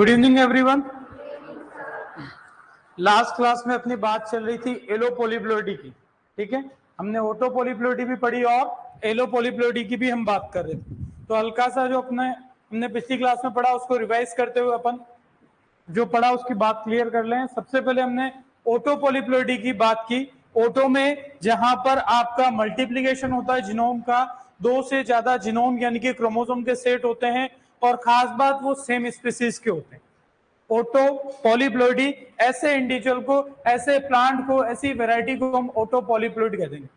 Good evening everyone. Last class में अपनी बात चल रही थी एलो पॉलीप्लोइडी की, ठीक है। हमने ऑटो पॉलीप्लोइडी भी पढ़ी और एलो पॉलीप्लोइडी की भी हम बात कर रहे थे। तो हल्का सा जो हमने पिछली क्लास में पढ़ा उसको रिवाइज करते हुए अपन जो पढ़ा उसकी बात क्लियर कर लें। सबसे पहले हमने ऑटो पॉलीप्लोइडी की बात की। ऑटो में जहां पर आपका मल्टीप्लीकेशन होता है जीनोम का, दो से ज्यादा जीनोम यानी कि क्रोमोसोम के सेट होते हैं और खास बात वो सेम स्पीसीज के होते हैं। ऑटो पॉलीप्लोइडी ऐसे इंडिविजुअल को, ऐसे प्लांट को, ऐसी वैरायटी को हम ऑटो पॉलीप्लोइड कहते हैं,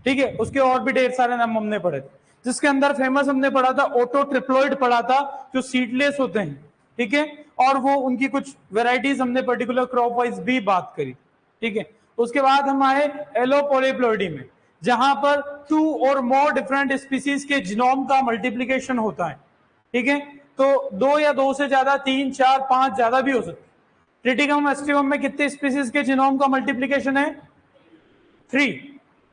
ठीक है। उसके और भी ढेर सारे नाम हमने पढ़े थे, जिसके अंदर फेमस हमने पढ़ा था ऑटो ट्रिप्लोइड पढ़ा था, जो सीडलेस होते हैं, ठीक है। और वो उनकी कुछ वैरायटीज हमने पर्टिकुलर क्रॉप वाइज भी बात करी, ठीक है। उसके बाद हम आए एलो पॉलीप्लोइडी में, जहां पर 2 और मोर डिफरेंट स्पीसीज के जीनोम का मल्टीप्लीकेशन होता है, ठीक है। तो 2 या 2 से ज्यादा, 3, 4, 5 ज्यादा भी हो सकते। ट्रिटिकम एस्टिवम में कितने स्पीसीज के जीनोम का मल्टीप्लीकेशन है? 3,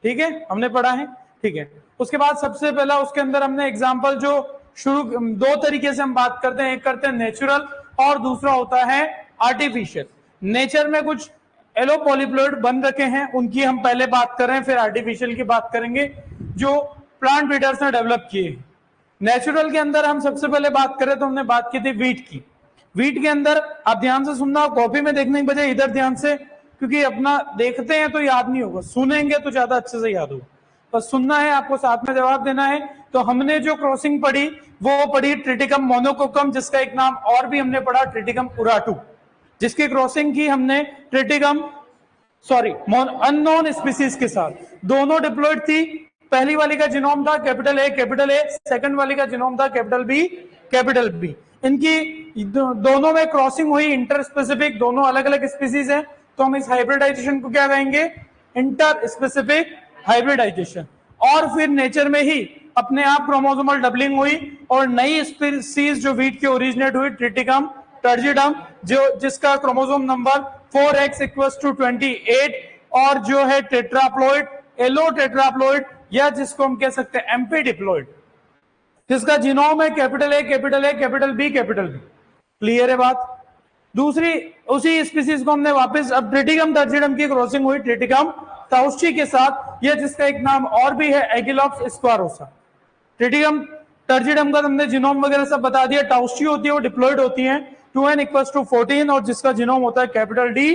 ठीक है, हमने पढ़ा है, ठीक है। उसके बाद सबसे पहला उसके अंदर हमने एग्जांपल जो शुरू 2 तरीके से हम बात करते हैं, एक करते हैं नेचुरल और दूसरा होता है आर्टिफिशियल। नेचर में कुछ एलो पॉलीप्लोइड बन रखे हैं, उनकी हम पहले बात करें, फिर आर्टिफिशियल की बात करेंगे जो प्लांट ब्रीडर्स ने डेवलप किए। नेचुरल के अंदर हम सबसे पहले बात करें तो हमने बात की थी वीट की। वीट के अंदर आप ध्यान से सुनना, कॉपी में देखने की बजाय इधर ध्यान से, क्योंकि अपना देखते हैं तो याद नहीं होगा, सुनेंगे तो ज्यादा अच्छे से याद होगा। बस सुनना है आपको, साथ में जवाब देना है। तो हमने जो क्रॉसिंग पढ़ी वो पढ़ी ट्रिटिकम मोनोकोकम, जिसका एक नाम और भी हमने पढ़ा ट्रिटिकम उराटू, जिसकी क्रॉसिंग की हमने ट्रिटिकम अननोन स्पीसीज के साथ। दोनों डिप्लॉयड थी। पहली वाली का जीनोम था कैपिटल ए, सेकंड वाली का जीनोम था कैपिटल बी। इनकी दोनों में क्रॉसिंग हुई, इंटर स्पेसिफिक, दोनों अलग अलग स्पीसीज हैं, तो हम इस हाइब्रिडाइजेशन को क्या कहेंगे? Interspecific hybridization. और फिर नेचर में ही अपने आप क्रोमोसोमल डबलिंग हुई और नई स्पीसीज जो वीट की ओरिजिनेट हुई, ट्रिटिकम टर्जिडम, जिसका क्रोमोसोम नंबर 4x = 28 और जो है टेट्राप्लॉइड, एलो टेट्राप्लॉइड, या जिसको हम कह सकते हैं एम्पी डिप्लॉइड, जिसका जीनोम है capital A, capital B. Clear है बात? दूसरी उसी स्पीसीज को हमने वापस, अब ट्रिटिकम टर्जिडम की क्रॉसिंग हुई ट्रिटिकम ताउस्ची के साथ, यह जिसका एक नाम और भी है एगिलोप्स स्क्वारोसा। ट्रिटिकम टर्जिडम का हमने जीनोम वगैरह सब बता दिया। टाउस्ची होती है वो डिप्लॉइड होती है, 2n = 14 और जिसका जीनोम होता है कैपिटल डी।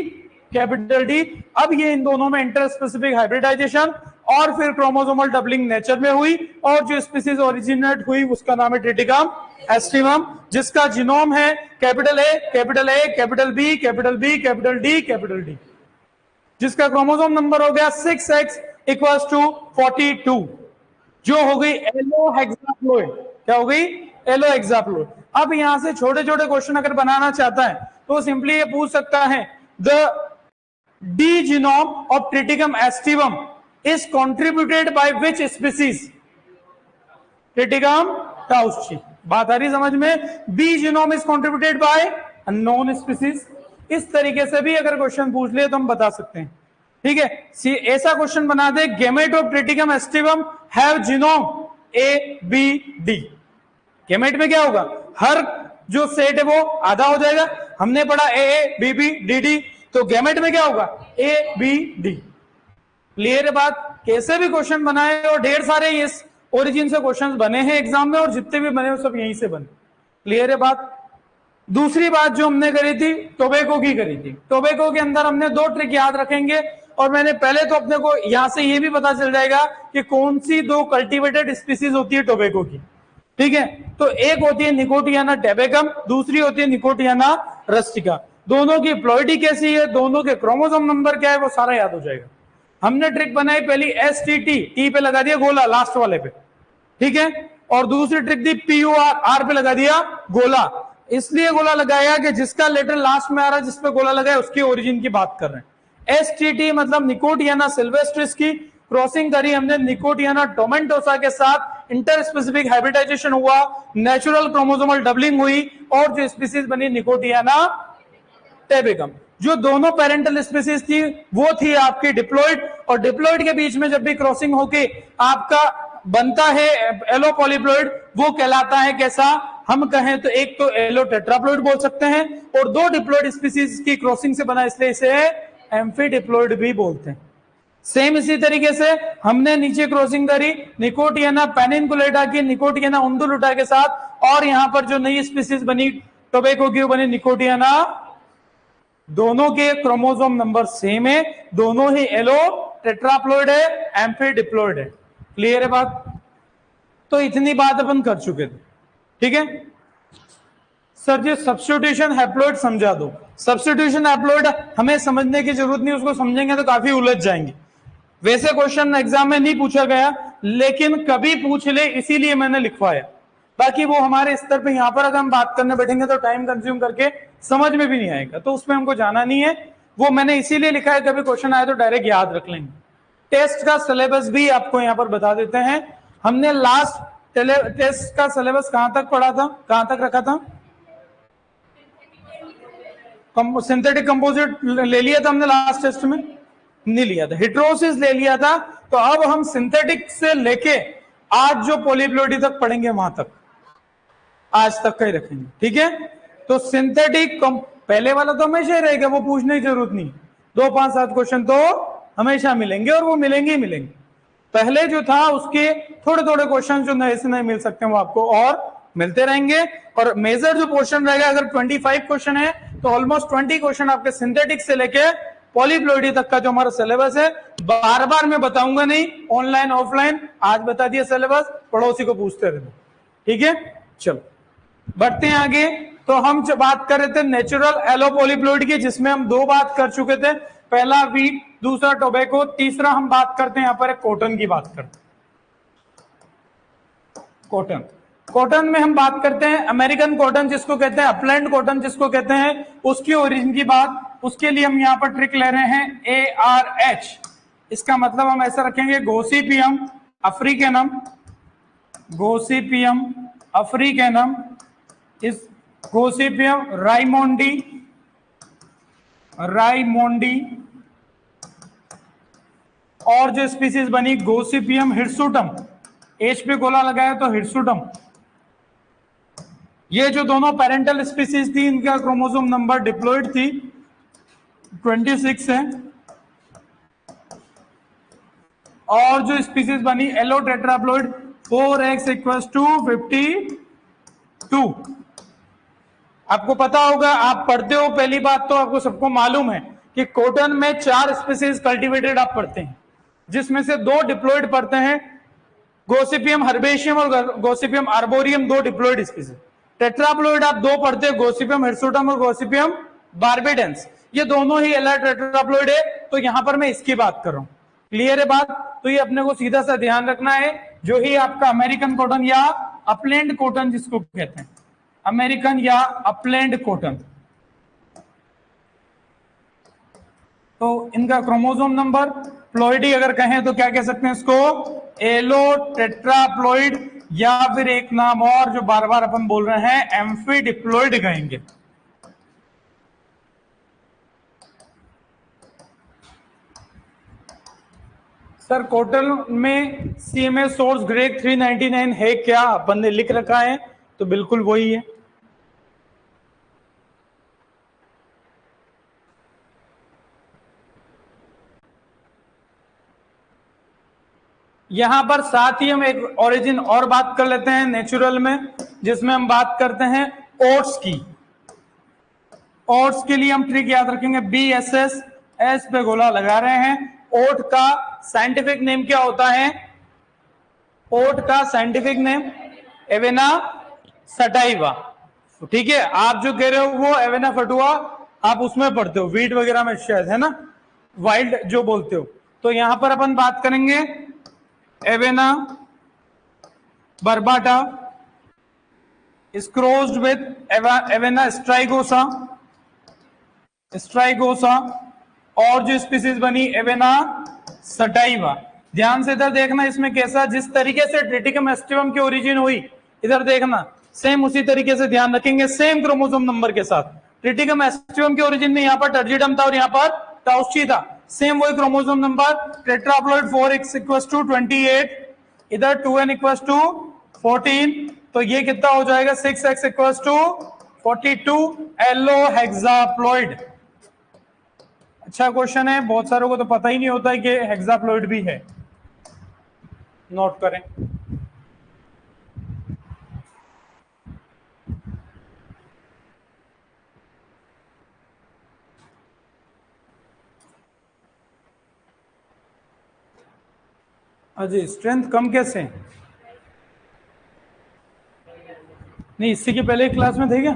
अब ये इन दोनों में इंटर स्पेसिफिक हाइब्रिडाइजेशन और फिर क्रोमोसोमल डबलिंग नेचर में हुई और जो स्पीसीज ओरिजिनेट हुई उसका नाम है ट्रिटिकम एस्टिवम, जिसका जीनोम है कैपिटल ए, कैपिटल डी, जिसका क्रोमोसोम नंबर हो गया 6x = 42, जो हो गई एलो हेक्साप्लॉइड। क्या हो गई? Allohexaploid. अब यहां से छोटे छोटे क्वेश्चन अगर बनाना चाहता है तो सिंपली ये पूछ सकता है, the D genome of Triticum aestivum is contributed by which species? Triticum tauschii. बात आ रही समझ में? B genome is contributed by unknown species। इस तरीके से भी अगर क्वेश्चन पूछ ले तो हम बता सकते हैं, ठीक है। ऐसा क्वेश्चन बना दे, gamete of Triticum aestivum have genome A B D. Gamete में क्या होगा? हर जो सेट है वो आधा हो जाएगा। हमने पढ़ा A B B D D, तो गेमेट में क्या होगा? ए बी डी। क्लियर है बात? कैसे भी क्वेश्चन बनाए और ढेर सारे इस ओरिजिन से क्वेश्चंस बने हैं एग्जाम में और जितने भी बने वो सब यहीं से बने। क्लियर है बात? दूसरी बात जो हमने करी थी टोबैको की करी थी। टोबैको के अंदर हमने 2 ट्रिक याद रखेंगे और मैंने पहले तो अपने को यहां से ये भी पता चल जाएगा कि कौन सी 2 कल्टिवेटेड स्पीसीज होती है टोबैको की, ठीक है। तो एक होती है निकोटियाना टेबेकम, दूसरी होती है निकोटियाना रस्टिका। दोनों की प्लॉइडी कैसी है, दोनों के क्रोमोसोम नंबर क्या है, वो सारा याद हो जाएगा। हमने ट्रिक बनाई पहली STT, टी पे लगा दिया गोला लास्ट वाले पे, ठीक है। और दूसरी ट्रिक दी PUR, आर पे लगा दिया गोला। इसलिए गोला लगाया कि जिसका लेटर लास्ट में आ रहा है, जिसपे गोला लगाया उसके ओरिजिन की बात कर रहे हैं। STT मतलब निकोटियाना सिल्वेस्ट्रिस की क्रॉसिंग करी हमने निकोटियाना टोमेंटोसा के साथ, इंटर स्पेसिफिक हाइब्रिडाइजेशन हुआ, नेचुरल क्रोमोसोमल डबलिंग हुई और जो स्पीसीज बनी निकोटियाना टेबेकम। जो दोनों पेरेंटल स्पीसीज थी वो थी आपकी डिप्लॉइड, और डिप्लॉइड के बीच में जब भी क्रॉसिंग होके आपका बनता है एलो पॉलीप्लॉइड, वो कहलाता है कैसा? हम कहें तो एक तो एलो टेट्राप्लॉइड बोल सकते हैं और दो डिप्लॉइड स्पीसीज की क्रॉसिंग से बना इसलिए इसे एम्फीडिप्लॉइड भी बोलते हैं। सेम इसी तरीके से हमने नीचे क्रॉसिंग करी निकोटियाना पेनिनकुलेटा की निकोटियाना उंडुलुटा के साथ, और यहां पर जो नई स्पीसीज बनी टोबैको की बनी निकोटियाना, दोनों के क्रोमोसोम नंबर सेम है, दोनों ही एलो टेट्राप्लॉइड है, एम्फीडिप्लॉइड है। क्लियर है बात? तो इतनी बात अपन कर चुके थे, ठीक है सर जी। सब्स्टिट्यूशन हैप्लॉइड समझा दो। सब्स्टिट्यूशन हैप्लॉइड हमें समझने की जरूरत नहीं, उसको समझेंगे तो काफी उलझ जाएंगे। वैसे क्वेश्चन एग्जाम में नहीं पूछा गया, लेकिन कभी पूछ ले इसीलिए मैंने लिखवाया। बाकी वो हमारे स्तर पे, यहां पर अगर हम बात करने बैठेंगे तो टाइम कंज्यूम करके समझ में भी नहीं आएगा, तो उसमें हमको जाना नहीं है। वो मैंने इसीलिए लिखा है, कभी क्वेश्चन आए तो डायरेक्ट याद रख लेंगे। टेस्ट का सिलेबस भी आपको यहां पर बता देते हैं। हमने लास्ट टेस्ट का सिलेबस कहां तक पढ़ा था, कहां तक रखा था? सिंथेटिक कंपोजिट ले लिया था हमने लास्ट टेस्ट में, नहीं लिया था। हेटेरोसिस ले लिया था। तो अब हम सिंथेटिक से लेके आज जो पॉलीप्लॉइडी तक पढ़ेंगे वहां तक, आज तक का ही रखेंगे, ठीक है। तो सिंथेटिक पहले वाला तो हमेशा ही रहेगा, वो पूछने की जरूरत नहीं। 2, 5, 7 क्वेश्चन तो हमेशा मिलेंगे और वो मिलेंगे ही मिलेंगे। पहले जो था उसके थोड़े थोड़े क्वेश्चन जो नए से नए मिल सकते हैं वो आपको और मिलते रहेंगे। और मेजर जो पोर्शन रहेगा, अगर 25 क्वेश्चन है तो ऑलमोस्ट 20 क्वेश्चन आपके सिंथेटिक से लेके पॉलीप्लॉइडी तक का जो हमारा सिलेबस है, बार बार मैं बताऊंगा नहीं, ऑनलाइन ऑफलाइन आज बता दिया सिलेबस, पड़ोसी को पूछते रहना, ठीक है। चलो बढ़ते हैं आगे। तो हम जब बात कर रहे थे नेचुरल एलो पॉलीप्लॉइड की, जिसमें हम 2 बात कर चुके थे, पहला वीट, दूसरा टोबैको, तीसरा हम बात करते हैं यहां पर कॉटन की बात करते हैं। कॉटन, कॉटन में हम बात करते हैं अमेरिकन कॉटन जिसको कहते हैं, अपलैंड कॉटन जिसको कहते हैं, उसकी ओरिजिन की बात। उसके लिए हम यहां पर ट्रिक ले रहे हैं ARH। इसका मतलब हम ऐसा रखेंगे गोसिपियम अफ्रीकैनम, गोसिपियम अफ्रीकैनम, इस गोसिपियम राइमोंडी, राइमोंडी, और जो स्पीसीज बनी गोसिपियम हिर्सुटम, एच पे गोला लगाया तो हिर्सुटम। ये जो दोनों पेरेंटल स्पीसीज थी, इनका क्रोमोसोम नंबर डिप्लॉइड थी 26 है। और जो स्पीसीज बनी एलो टेट्राप्लॉइड 4x = 52। आपको पता होगा, आप पढ़ते हो, पहली बात तो आपको सबको मालूम है कि कॉटन में 4 स्पीसीज कल्टीवेटेड आप पढ़ते हैं, जिसमें से 2 डिप्लॉइड पढ़ते हैं, गोसिपियम हर्बेशियम और Gossypium arboreum, 2 diploid species. Tetraploid आप 2 पढ़ते हैं, गोसिपियम हिर्सुटम और गोसिपियम बार्बेडेंस, ये दोनों ही एला टेट्राप्लॉइड है। तो यहां पर मैं इसकी बात कर रहा हूं। क्लियर है बात? तो ये अपने को सीधा सा ध्यान रखना है, जो ही आपका अमेरिकन कॉटन या अपलैंड कॉटन जिसको कहते हैं, अमेरिकन या अपलैंड कॉटन, तो इनका क्रोमोसोम नंबर प्लॉइडी अगर कहें तो क्या कह सकते हैं इसको, एलो टेट्राप्लॉइड, या फिर एक नाम और जो बार बार अपन बोल रहे हैं एम्फीडिप्लॉइड कहेंगे। सर कॉटन में CMA सोर्स ग्रेग 399 है क्या? अपन ने लिख रखा है, तो बिल्कुल वही है। यहां पर साथ ही हम एक ओरिजिन और बात कर लेते हैं नेचुरल में, जिसमें हम बात करते हैं ओट्स की। ओट्स के लिए हम ट्रिक याद रखेंगे, BSS, एस पे गोला लगा रहे हैं। ओट का साइंटिफिक नेम क्या होता है? ओट का साइंटिफिक नेम एवेना सटाइवा, ठीक है। आप जो कह रहे हो वो एवेना फटुआ आप उसमें पढ़ते हो, वीट वगैरह में शायद, है ना, वाइल्ड जो बोलते हो। तो यहां पर अपन बात करेंगे Avena barbata is crossed with Avena strigosa, strigosa, और जो स्पीसीज बनी एवेना सटाइवा। ध्यान से इधर देखना, इसमें कैसा, जिस तरीके से ट्रिटिकम एस्टिवम की ओरिजिन हुई, इधर देखना, सेम उसी तरीके से ध्यान रखेंगे, सेम क्रोमोसोम नंबर के साथ। ट्रिटिकम एस्टिवम की ओरिजिन में यहाँ पर टर्जिडम था और यहाँ पर टाउस्ची था, सेम वही क्रोमोसोम नंबर। टेट्राप्लॉइड 4x = 28, इधर 2n = 14, तो ये कितना हो जाएगा 6x equals to 42 allohexaploid. अच्छा क्वेश्चन है, बहुत सारों को तो पता ही नहीं होता है कि हेक्साप्लॉइड भी है। नोट करें। अजी स्ट्रेंथ कम कैसे? नहीं, इससे के पहले क्लास में थे क्या?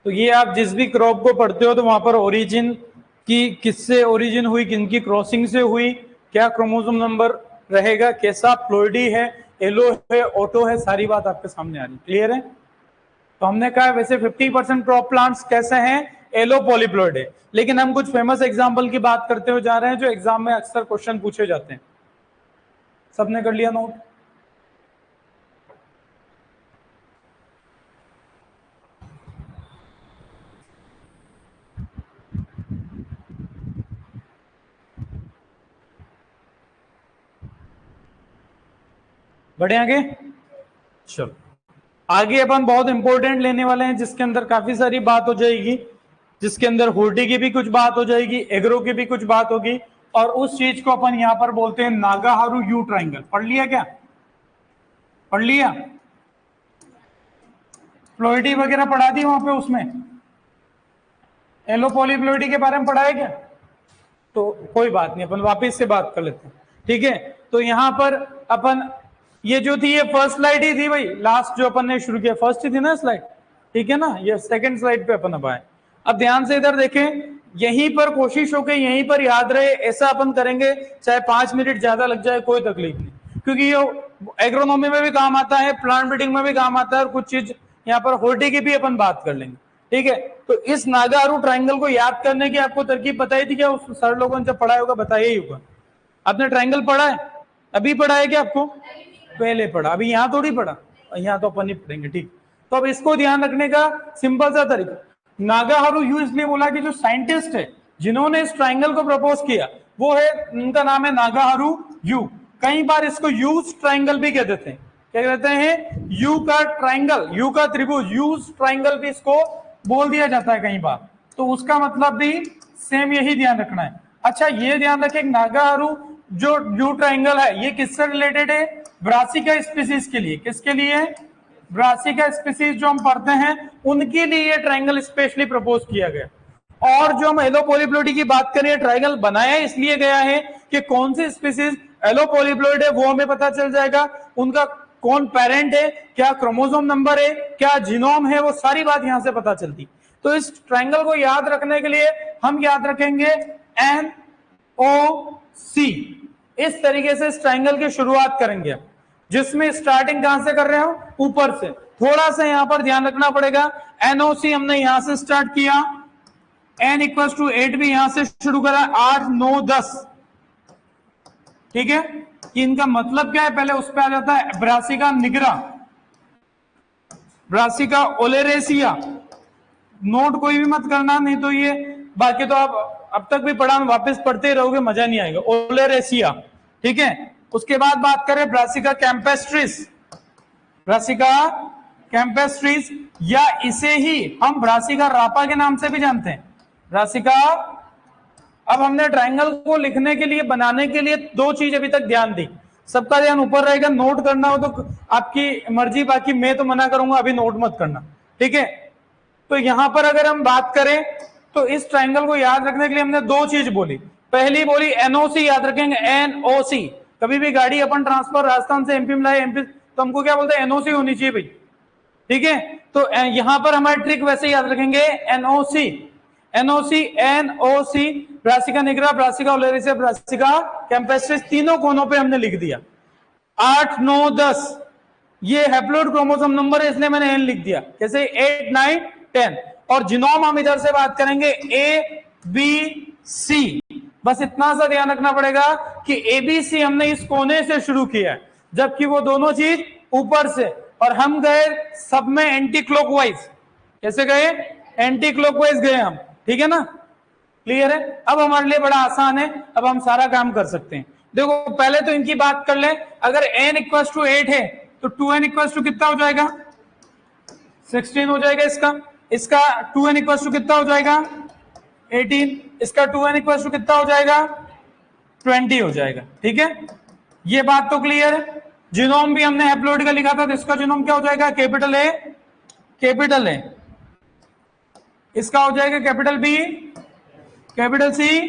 तो ये आप जिस भी क्रॉप को पढ़ते हो तो वहां पर ओरिजिन की किससे ओरिजिन हुई, किनकी क्रॉसिंग से हुई, क्या क्रोमोसोम नंबर रहेगा, कैसा प्लॉइडी है, एलो है, ऑटो है, सारी बात आपके सामने आ रही। क्लियर है? तो हमने कहा वैसे 50% क्रॉप प्लांट्स कैसे हैं, एलो पॉलीप्लॉइड है। लेकिन हम कुछ फेमस एग्जांपल की बात करते हुए जा रहे हैं जो एग्जाम में अक्सर क्वेश्चन पूछे जाते हैं। सबने कर लिया नोट? बढ़े आगे? चलो आगे अपन बहुत इंपॉर्टेंट लेने वाले हैं जिसके अंदर काफी सारी बात हो जाएगी, जिसके अंदर होर्टी की भी कुछ बात हो जाएगी, एग्रो की भी कुछ बात होगी, और उस चीज को अपन यहां पर बोलते हैं नागाहारू यू ट्राइंगल। पढ़ लिया क्या? पढ़ लिया? प्लॉइडी वगैरह पढ़ा दी वहां पे, उसमें एलो पॉलीप्लॉइडी के बारे में पढ़ाया क्या? तो कोई बात नहीं, अपन वापस से बात कर लेते हैं। ठीक है, तो यहां पर अपन ये जो थी ये फर्स्ट स्लाइड ही थी भाई, लास्ट जो अपन ने शुरू किया फर्स्ट ही थी ना स्लाइड, ठीक है ना? ये सेकंड स्लाइड पे अपन अब आए। अब ध्यान से इधर देखें, यहीं पर कोशिश हो के यहीं पर याद रहे, ऐसा अपन करेंगे चाहे 5 मिनट ज्यादा लग जाए कोई तकलीफ नहीं, क्योंकि ये एग्रोनॉमी में भी काम आता है, प्लांट ब्रीडिंग में भी काम आता है, और कुछ चीज यहाँ पर होर्टी की भी अपन बात कर लेंगे। ठीक है, तो इस नागाहारू ट्राइंगल को याद करने की आपको तरकीब बताई थी क्या? उस सर लोगों ने जब पढ़ाया होगा बताया ही होगा। आपने ट्राइंगल पढ़ा है? अभी पढ़ा है क्या आपको? पहले पढ़ा, अभी यहाँ थोड़ी पढ़ा, यहाँ तो अपन ही पढ़ेंगे। ठीक, तो अब इसको ध्यान रखने का सिंपल सा तरीका, नागाहारू यू इसलिए बोला कि जो साइंटिस्ट है जिन्होंने इस ट्राइंगल को प्रपोज किया वो है, उनका नाम है नागाहारू यू। कई बार इसको यूज ट्राइंगल भी कह देते हैं। क्या कहते हैं? यू का ट्राइंगल, यू का त्रिभुज, यूज ट्राइंगल भी इसको बोल दिया जाता है कई बार। तो उसका मतलब भी सेम यही ध्यान रखना है। अच्छा ये ध्यान रखें, नागाहारू जो यू ट्राइंगल है ये किससे रिलेटेड है? ब्रासिका स्पीसीज के लिए। किसके लिए? ब्रासिका स्पीसीज जो हम पढ़ते हैं उनके लिए ये ट्राइंगल स्पेशली प्रपोज किया गया। और जो हम एलो पॉलीप्लॉइडी की बात करें, ट्राइंगल बनाया इसलिए गया है कि कौन सी स्पीसीज एलो पॉलीप्लॉइड है वो हमें पता चल जाएगा, उनका कौन पेरेंट है, क्या क्रोमोसोम नंबर है, क्या जीनोम है, वो सारी बात यहां से पता चलती। तो इस ट्राइंगल को याद रखने के लिए हम याद रखेंगे NOC। इस तरीके से इस ट्राइंगल की शुरुआत करेंगे, जिसमें स्टार्टिंग कहां से कर रहे हो? ऊपर से। थोड़ा सा यहां पर ध्यान रखना पड़ेगा, NOC हमने यहां से स्टार्ट किया, N इक्वल टू 8 भी यहां से शुरू करा, 8 9 10। ठीक है, कि इनका मतलब क्या है पहले उस पर आ जाता है। Brassica nigra, brassica oleracea, note कोई भी मत करना, नहीं तो ये बाकी तो आप अब तक भी पढ़ा, वापस पढ़ते रहोगे, मजा नहीं आएगा। ओलेरेसिया, ठीक है। उसके बाद बात करें ब्रासिका कैंपेस्ट्रिस, ब्रासिका कैम्पेस्ट्रीज, या इसे ही हम ब्रासिका रापा के नाम से भी जानते हैं, ब्रासिका। अब हमने ट्राइंगल को लिखने के लिए, बनाने के लिए दो चीज अभी तक ध्यान दी, सबका ध्यान ऊपर रहेगा, नोट करना हो तो आपकी मर्जी, बाकी मैं तो मना करूंगा अभी नोट मत करना, ठीक है। तो यहां पर अगर हम बात करें तो इस ट्राइंगल को याद रखने के लिए हमने दो चीज बोली। पहली बोली एनओसी, याद रखेंगे एनओसी। कभी भी गाड़ी अपन ट्रांसफर राजस्थान से एमपी में लाए, एमपी तो हमको क्या बोलते हैं, एनओसी होनी चाहिए भाई, ठीक है। तो यहां पर हमारी ट्रिक वैसे याद रखेंगे, NOC, NOC, NOC, Brassica nigra, Brassica oleracea, Brassica campestris, तीनों कोनों पे हमने लिख दिया। 8, 9, 10 ये हैप्लोइड क्रोमोसोम नंबर है, इसलिए मैंने एन लिख दिया। कैसे 8, 9, 10। और जीनोम हम इधर से बात करेंगे ए बी सी। बस इतना सा ध्यान रखना पड़ेगा कि एबीसी हमने इस कोने से शुरू किया है, जबकि वो दोनों चीज ऊपर से, और हम गए सब में एंटी क्लॉकवाइज। कैसे गए, एंटी क्लॉकवाइज गए हम, ठीक है ना, क्लियर है। अब हमारे लिए बड़ा आसान है, अब हम सारा काम कर सकते हैं। देखो पहले तो इनकी बात कर ले, अगर n इक्वल्स टू 8 है तो 2n इक्वल्स टू कितना हो जाएगा, 16 हो जाएगा। इसका 2n इक्वल्स टू कितना हो जाएगा, 18। इसका 2n इक्वल्स टू कितना हो जाएगा, 20 हो जाएगा, ठीक है। ये बात तो क्लियर है। जीनोम भी हमने हैप्लोइड का लिखा था, तो इसका जीनोम क्या हो जाएगा, कैपिटल ए, कैपिटल ए। इसका हो जाएगा कैपिटल बी, कैपिटल सी।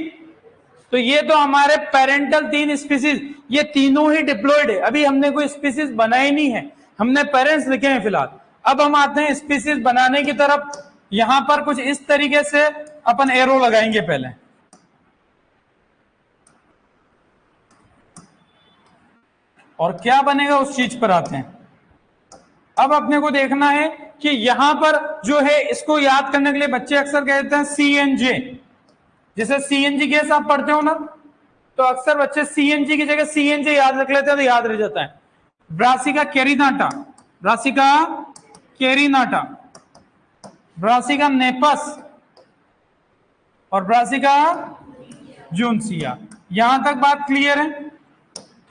तो ये तो हमारे पेरेंटल 3 स्पीसीज, ये तीनों ही डिप्लॉयड है। अभी हमने कोई स्पीसीज बनाई नहीं है, हमने पेरेंट्स लिखे हैं फिलहाल। अब हम आते हैं स्पीसीज बनाने की तरफ। यहां पर कुछ इस तरीके से अपन एरो लगाएंगे पहले, और क्या बनेगा उस चीज पर आते हैं। अब अपने को देखना है कि यहां पर जो है, इसको याद करने के लिए बच्चे अक्सर कहते हैं सीएनजे। जैसे सीएनजी गैस आप पढ़ते हो ना, तो अक्सर बच्चे सीएनजी की जगह सीएनजे याद रख लेते हैं, तो याद रह जाता है। ब्रासिका कैरिनाटा, ब्रासिका कैरिनाटा, ब्रासिका नेपस और ब्रासिका जूनसिया। यहां तक बात क्लियर है।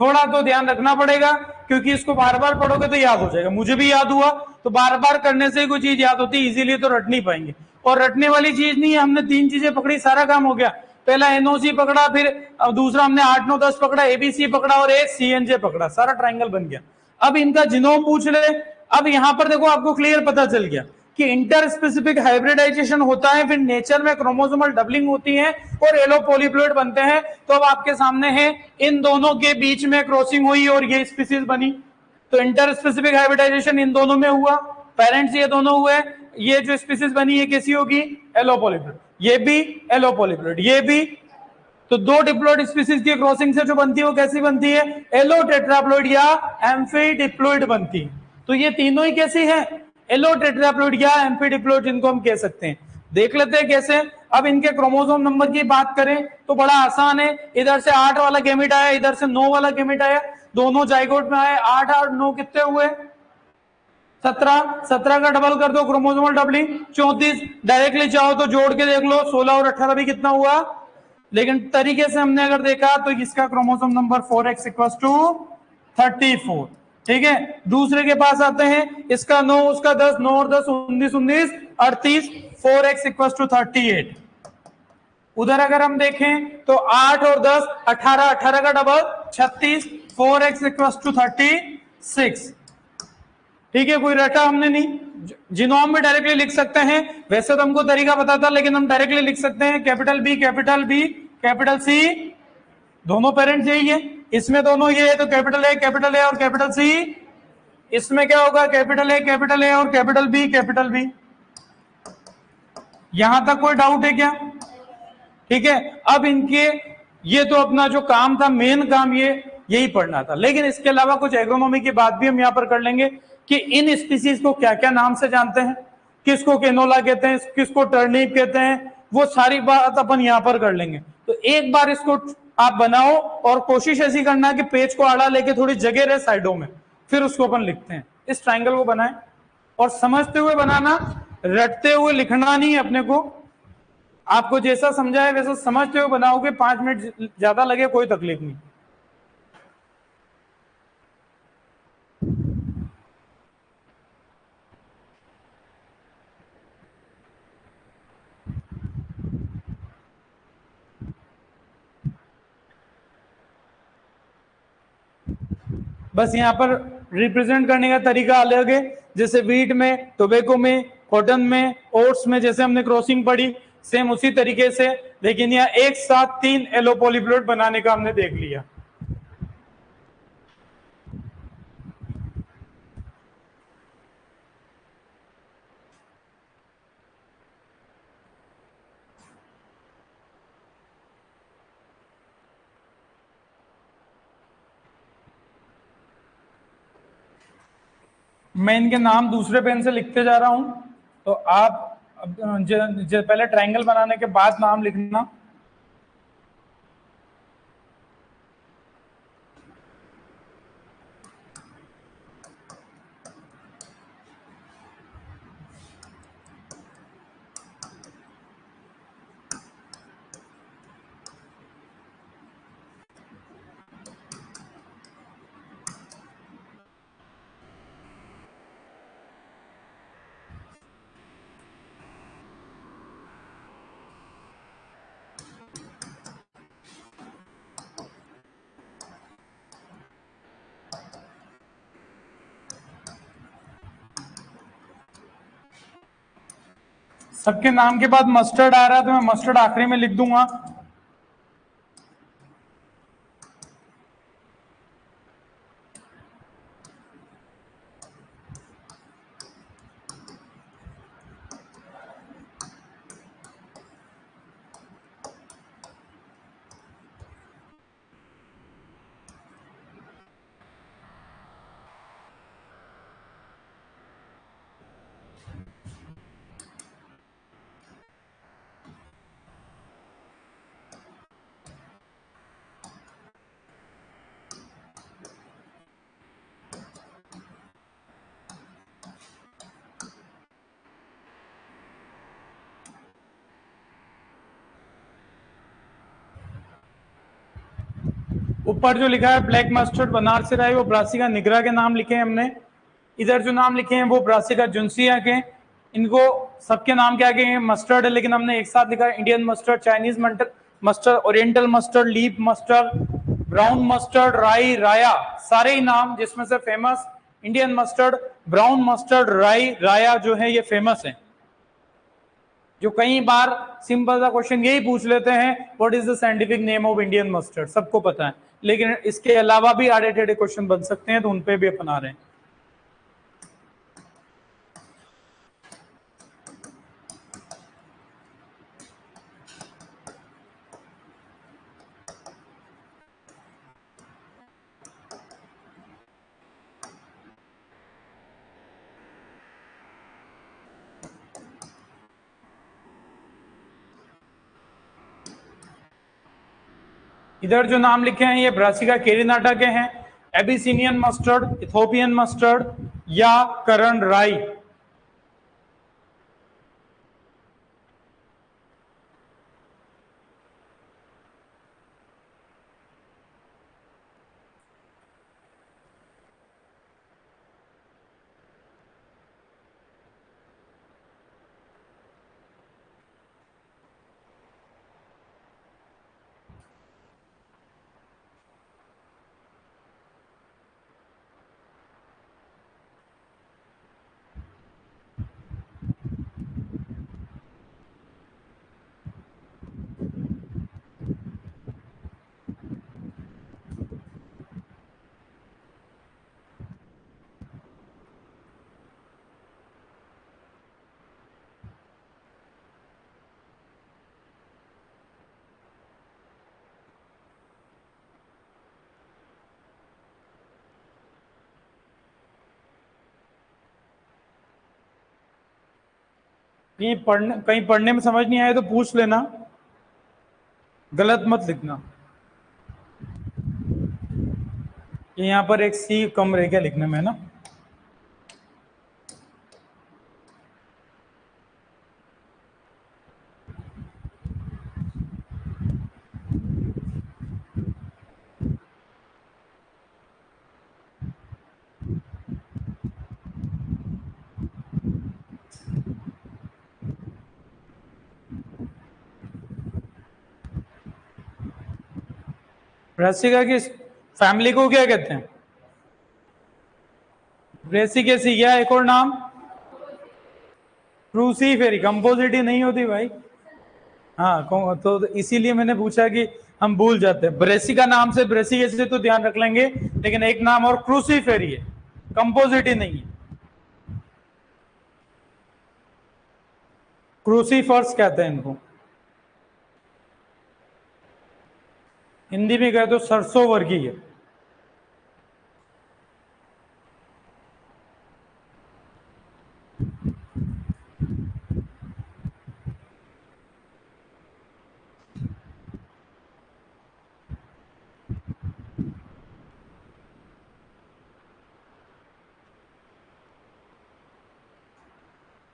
थोड़ा तो ध्यान रखना पड़ेगा, क्योंकि इसको बार बार पढ़ोगे तो याद हो जाएगा। मुझे भी याद हुआ, तो बार बार करने से कोई चीज याद होती है, इजीली तो रट नहीं पाएंगे। और रटने वाली चीज नहीं है, हमने 3 चीजें पकड़ी, सारा काम हो गया। पहला एनओसी पकड़ा, फिर दूसरा हमने 8, 9, 10 पकड़ा, एबीसी पकड़ा, और एक सीएनजे पकड़ा, सारा ट्राइंगल बन गया। अब इनका जीनोम पूछ ले। अब यहां पर देखो, आपको क्लियर पता चल गया कि इंटर स्पेसिफिक हाइब्रिडाइजेशन होता है, फिर नेचर में क्रोमोसोमल डबलिंग होती है और एलो पॉलीप्लॉइड बनते हैं। तो अब आपके सामने है, इन दोनों के बीच में क्रॉसिंग हुई और ये स्पीसीज बनी। तो इंटर स्पेसिफिक हाइब्रिडाइजेशन इन दोनों में हुआ, पेरेंट्स ये दोनों हुए। ये जो स्पीसीज बनी है कैसी होगी, एलो पॉलीप्लॉइड, ये भी एलो पॉलीप्लॉइड, ये भी। तो 2 डिप्लॉइड स्पीसीज की क्रॉसिंग से जो बनती है वो कैसी बनती है, एलो टेट्राप्लॉइड या एम्फीडिप्लॉइड बनती है। तो ये तीनों ही कैसी है, एलो टेट्राप्लॉइड या एम्फीडिप्लॉइड, जिनको हम कह सकते हैं। देख लेते हैं कैसे। अब इनके क्रोमोसोम नंबर की बात करें तो बड़ा आसान है। इधर से 8 वाला गैमेट आया, इधर से 9 वाला गैमेट आया, दोनों जाइगोट में आए। 8 और 9 कितने हुए, 17। 17 का डबल कर दो, क्रोमोसोमल डबलिंग 34। डायरेक्टली चाहो तो जोड़ के देख लो, 16 और 18 भी कितना हुआ। लेकिन तरीके से हमने अगर देखा तो इसका chromosome number 4x equals to 34, ठीक है। दूसरे के पास आते हैं, इसका 9, उसका 10, 9 और 10 19, 19 38, 4x इक्वल्स टू 38। उधर अगर हम देखें तो 8 और 10 18, 18 का डबल 36, 4x इक्वल्स टू 36, ठीक है। कोई रटा हमने नहीं, जीनोम में डायरेक्टली लिख सकते हैं। वैसे तो हमको तरीका पता था, लेकिन हम डायरेक्टली लिख सकते हैं, capital B, capital B, capital C, दोनों पेरेंट्स यही है। इसमें दोनों ये है, तो कैपिटल ए, कैपिटल ए और कैपिटल सी। इसमें क्या होगा, कैपिटल ए, कैपिटल ए और कैपिटल बी, कैपिटल बी। यहां तक कोई डाउट है क्या, ठीक है। अब इनके ये तो अपना जो काम था, मेन काम ये यही पढ़ना था, लेकिन इसके अलावा कुछ एग्रोनॉमी की बात भी हम यहां पर कर लेंगे कि इन स्पीसीज को क्या क्या नाम से जानते हैं, किसको केनोला कहते हैं, किसको टर्निप कहते हैं, वो सारी बात अपन यहां पर कर लेंगे। तो एक बार इसको आप बनाओ, और कोशिश ऐसी करना कि पेज को आड़ा लेके थोड़ी जगह रहे साइडों में, फिर उसको अपन लिखते हैं। इस ट्राइंगल को बनाएं, और समझते हुए बनाना, रटते हुए लिखना नहीं है अपने को। आपको जैसा समझा है वैसा समझते हुए बनाओगे, 5 मिनट ज्यादा लगे कोई तकलीफ नहीं। बस यहाँ पर रिप्रेजेंट करने का तरीका अलग है, जैसे वीट में, टोबैको में, कॉटन में, ओट्स में जैसे हमने क्रॉसिंग पढ़ी, सेम उसी तरीके से, लेकिन यहाँ एक साथ 3 एलो पॉलीप्लॉइड बनाने का हमने देख लिया। मैं इनके नाम दूसरे पेन से लिखते जा रहा हूं, तो आप पहले ट्रायंगल बनाने के बाद नाम लिखना। सबके नाम के बाद मस्टर्ड आ रहा है, तो मैं मस्टर्ड आखिरी में लिख दूंगा। ऊपर जो लिखा है ब्लैक मस्टर्ड बनारसी राई, वो ब्रासिका निग्रा के नाम लिखे हैं हमने। इधर जो नाम लिखे हैं वो ब्रासिका जुन्सिया के। इनको सबके नाम के आगे मस्टर्ड है, लेकिन हमने एक साथ लिखा है Indian mustard, Chinese mustard, oriental mustard, leaf mustard, brown mustard, राई, राया, सारे ही नाम जिसमें से famous Indian mustard, brown mustard, राई, राया जो है ये फेमस है। जो कई बार सिंपल सा क्वेश्चन यही पूछ लेते हैं, what is the scientific name of Indian mustard, सबको पता है, लेकिन इसके अलावा भी आड़े टेढ़े क्वेश्चन बन सकते हैं, तो उन पे भी अपन आ रहे हैं। इधर जो नाम लिखे हैं ये ब्रासिका केरिनाटा के हैं, एबिसिनियन मस्टर्ड, इथोपियन मस्टर्ड या करण राई। कहीं पढ़ने में समझ नहीं आए तो पूछ लेना, गलत मत लिखना। यहाँ पर एक सी कम रह गया लिखने में ना। ब्रासिका की फैमिली को क्या कहते हैं? ब्रेसिकेसी क्या एक और नाम? क्रूसीफेरी। कंपोजिटी नहीं होती भाई। हाँ, तो इसीलिए मैंने पूछा कि हम भूल जाते हैं। ब्रेसिका नाम से ब्रेसिकेसी तो ध्यान रख लेंगे, लेकिन एक नाम और क्रूसीफेरी है, कंपोजिटी नहीं है। क्रूसीफर्स कहते हैं इनको, हिंदी में कहे तो सरसों वर्गीय है।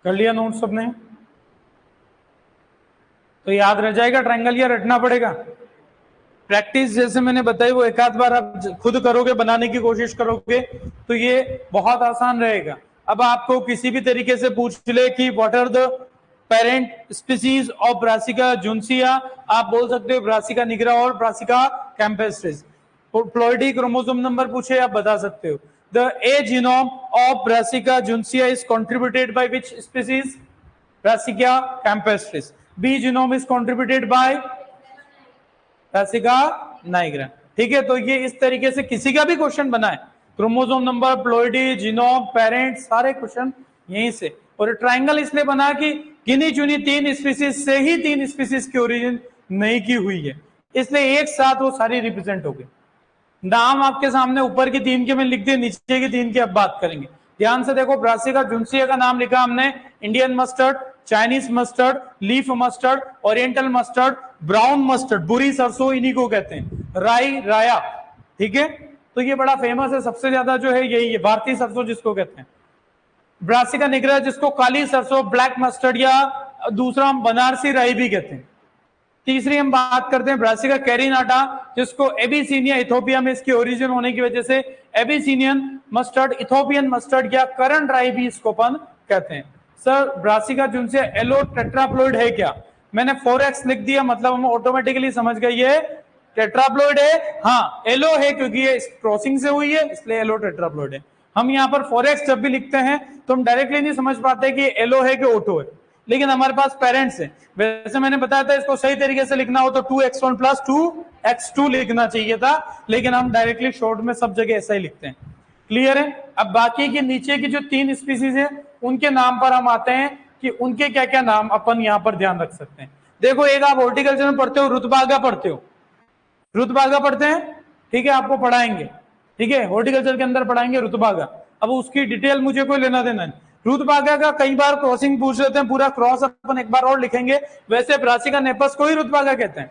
कर लिया नोट सबने? तो याद रह जाएगा ट्रायंगल या रटना पड़ेगा? प्रैक्टिस जैसे मैंने बताई वो एक आध बार आप खुद करोगे, बनाने की कोशिश करोगे तो ये बहुत आसान रहेगा। अब आपको किसी भी तरीके से पूछ ले कि what are the parent species of Brassica juncea, आप बोल सकते हो ब्रासिका निग्रा और Brassica campestris. Ploidy chromosome number पूछे आप बता सकते हो। The A genome of Brassica juncea is contributed by which species? Brassica campestris. B genome is contributed by Brassica nigra. ठीक है, तो ये इस तरीके से किसी का भी क्वेश्चन बनाए, chromosome number, ploidy, genome, parent, सारे क्वेश्चन यहीं से। और ट्रायंगल इसलिए बना कि गिनी चुनी 3 स्पीसीज से ही 3 स्पीसीज की ओरिजिन नहीं की हुई है, इसलिए एक साथ वो सारी रिप्रेजेंट हो गई। नाम आपके सामने ऊपर की 3 के में लिख दिए, नीचे की 3 की अब बात करेंगे। ध्यान से देखो, ब्रासिका जुन्सिया का नाम लिखा हमने, Indian mustard, Chinese mustard, leaf mustard, oriental mustard, brown mustard, बुरी सरसों इन्हीं को कहते हैं, राई, राया। ठीक है, तो ये बड़ा फेमस है, सबसे ज्यादा जो है यही है, भारतीय सरसों जिसको कहते हैं। ब्रासिका निग्रा जिसको काली सरसों, ब्लैक मस्टर्ड, या दूसरा हम बनारसी राई भी कहते हैं। तीसरी हम बात करते हैं ब्रासिका कैरिनाटा, जिसको एबिसीनिया इथोपिया में इसकी ओरिजिन होने की वजह से एबिसीनियन मस्टर्ड, इथोपियन मस्टर्ड या करंट राई भी इसको अपन कहते हैं। सर ब्रासिका जुन्सिया एलो टेट्राप्लॉइड है क्या? मैंने 4x लिख दिया, मतलब हम ऑटोमेटिकली समझ गए ये टेट्राप्लॉइड है। हाँ, एलो है क्योंकि ये क्रॉसिंग से हुई है, इसलिए एलो टेट्राप्लॉइड है। हम यहाँ पर 4x जब भी लिखते हैं तो हम डायरेक्टली नहीं समझ पाते कि एलो है कि ओटो है, लेकिन हमारे पास पेरेंट्स है। वैसे मैंने बताया था इसको सही तरीके से लिखना हो तो 2x1 प्लस 2x2 लिखना चाहिए था, लेकिन हम डायरेक्टली शॉर्ट में सब जगह ऐसा ही लिखते हैं। क्लियर है? अब बाकी के नीचे की जो 3 स्पीसीज है उनके नाम पर हम आते हैं कि उनके क्या क्या नाम अपन यहाँ पर ध्यान रख सकते हैं। देखो, एक आप हॉर्टिकल्चर में पढ़ते हो, रुतबागा पढ़ते हो, रुतबागा पढ़ते हैं, ठीक है, आपको पढ़ाएंगे, ठीक है, हॉर्टिकल्चर के अंदर पढ़ाएंगे रुतबागा। अब उसकी डिटेल मुझे कोई लेना देना नहीं। रुतबागा का कई बार क्रॉसिंग पूछ लेते हैं, पूरा क्रॉस अपन एक बार और लिखेंगे। वैसे ब्रासिका नेपस को ही रुतबागा कहते हैं,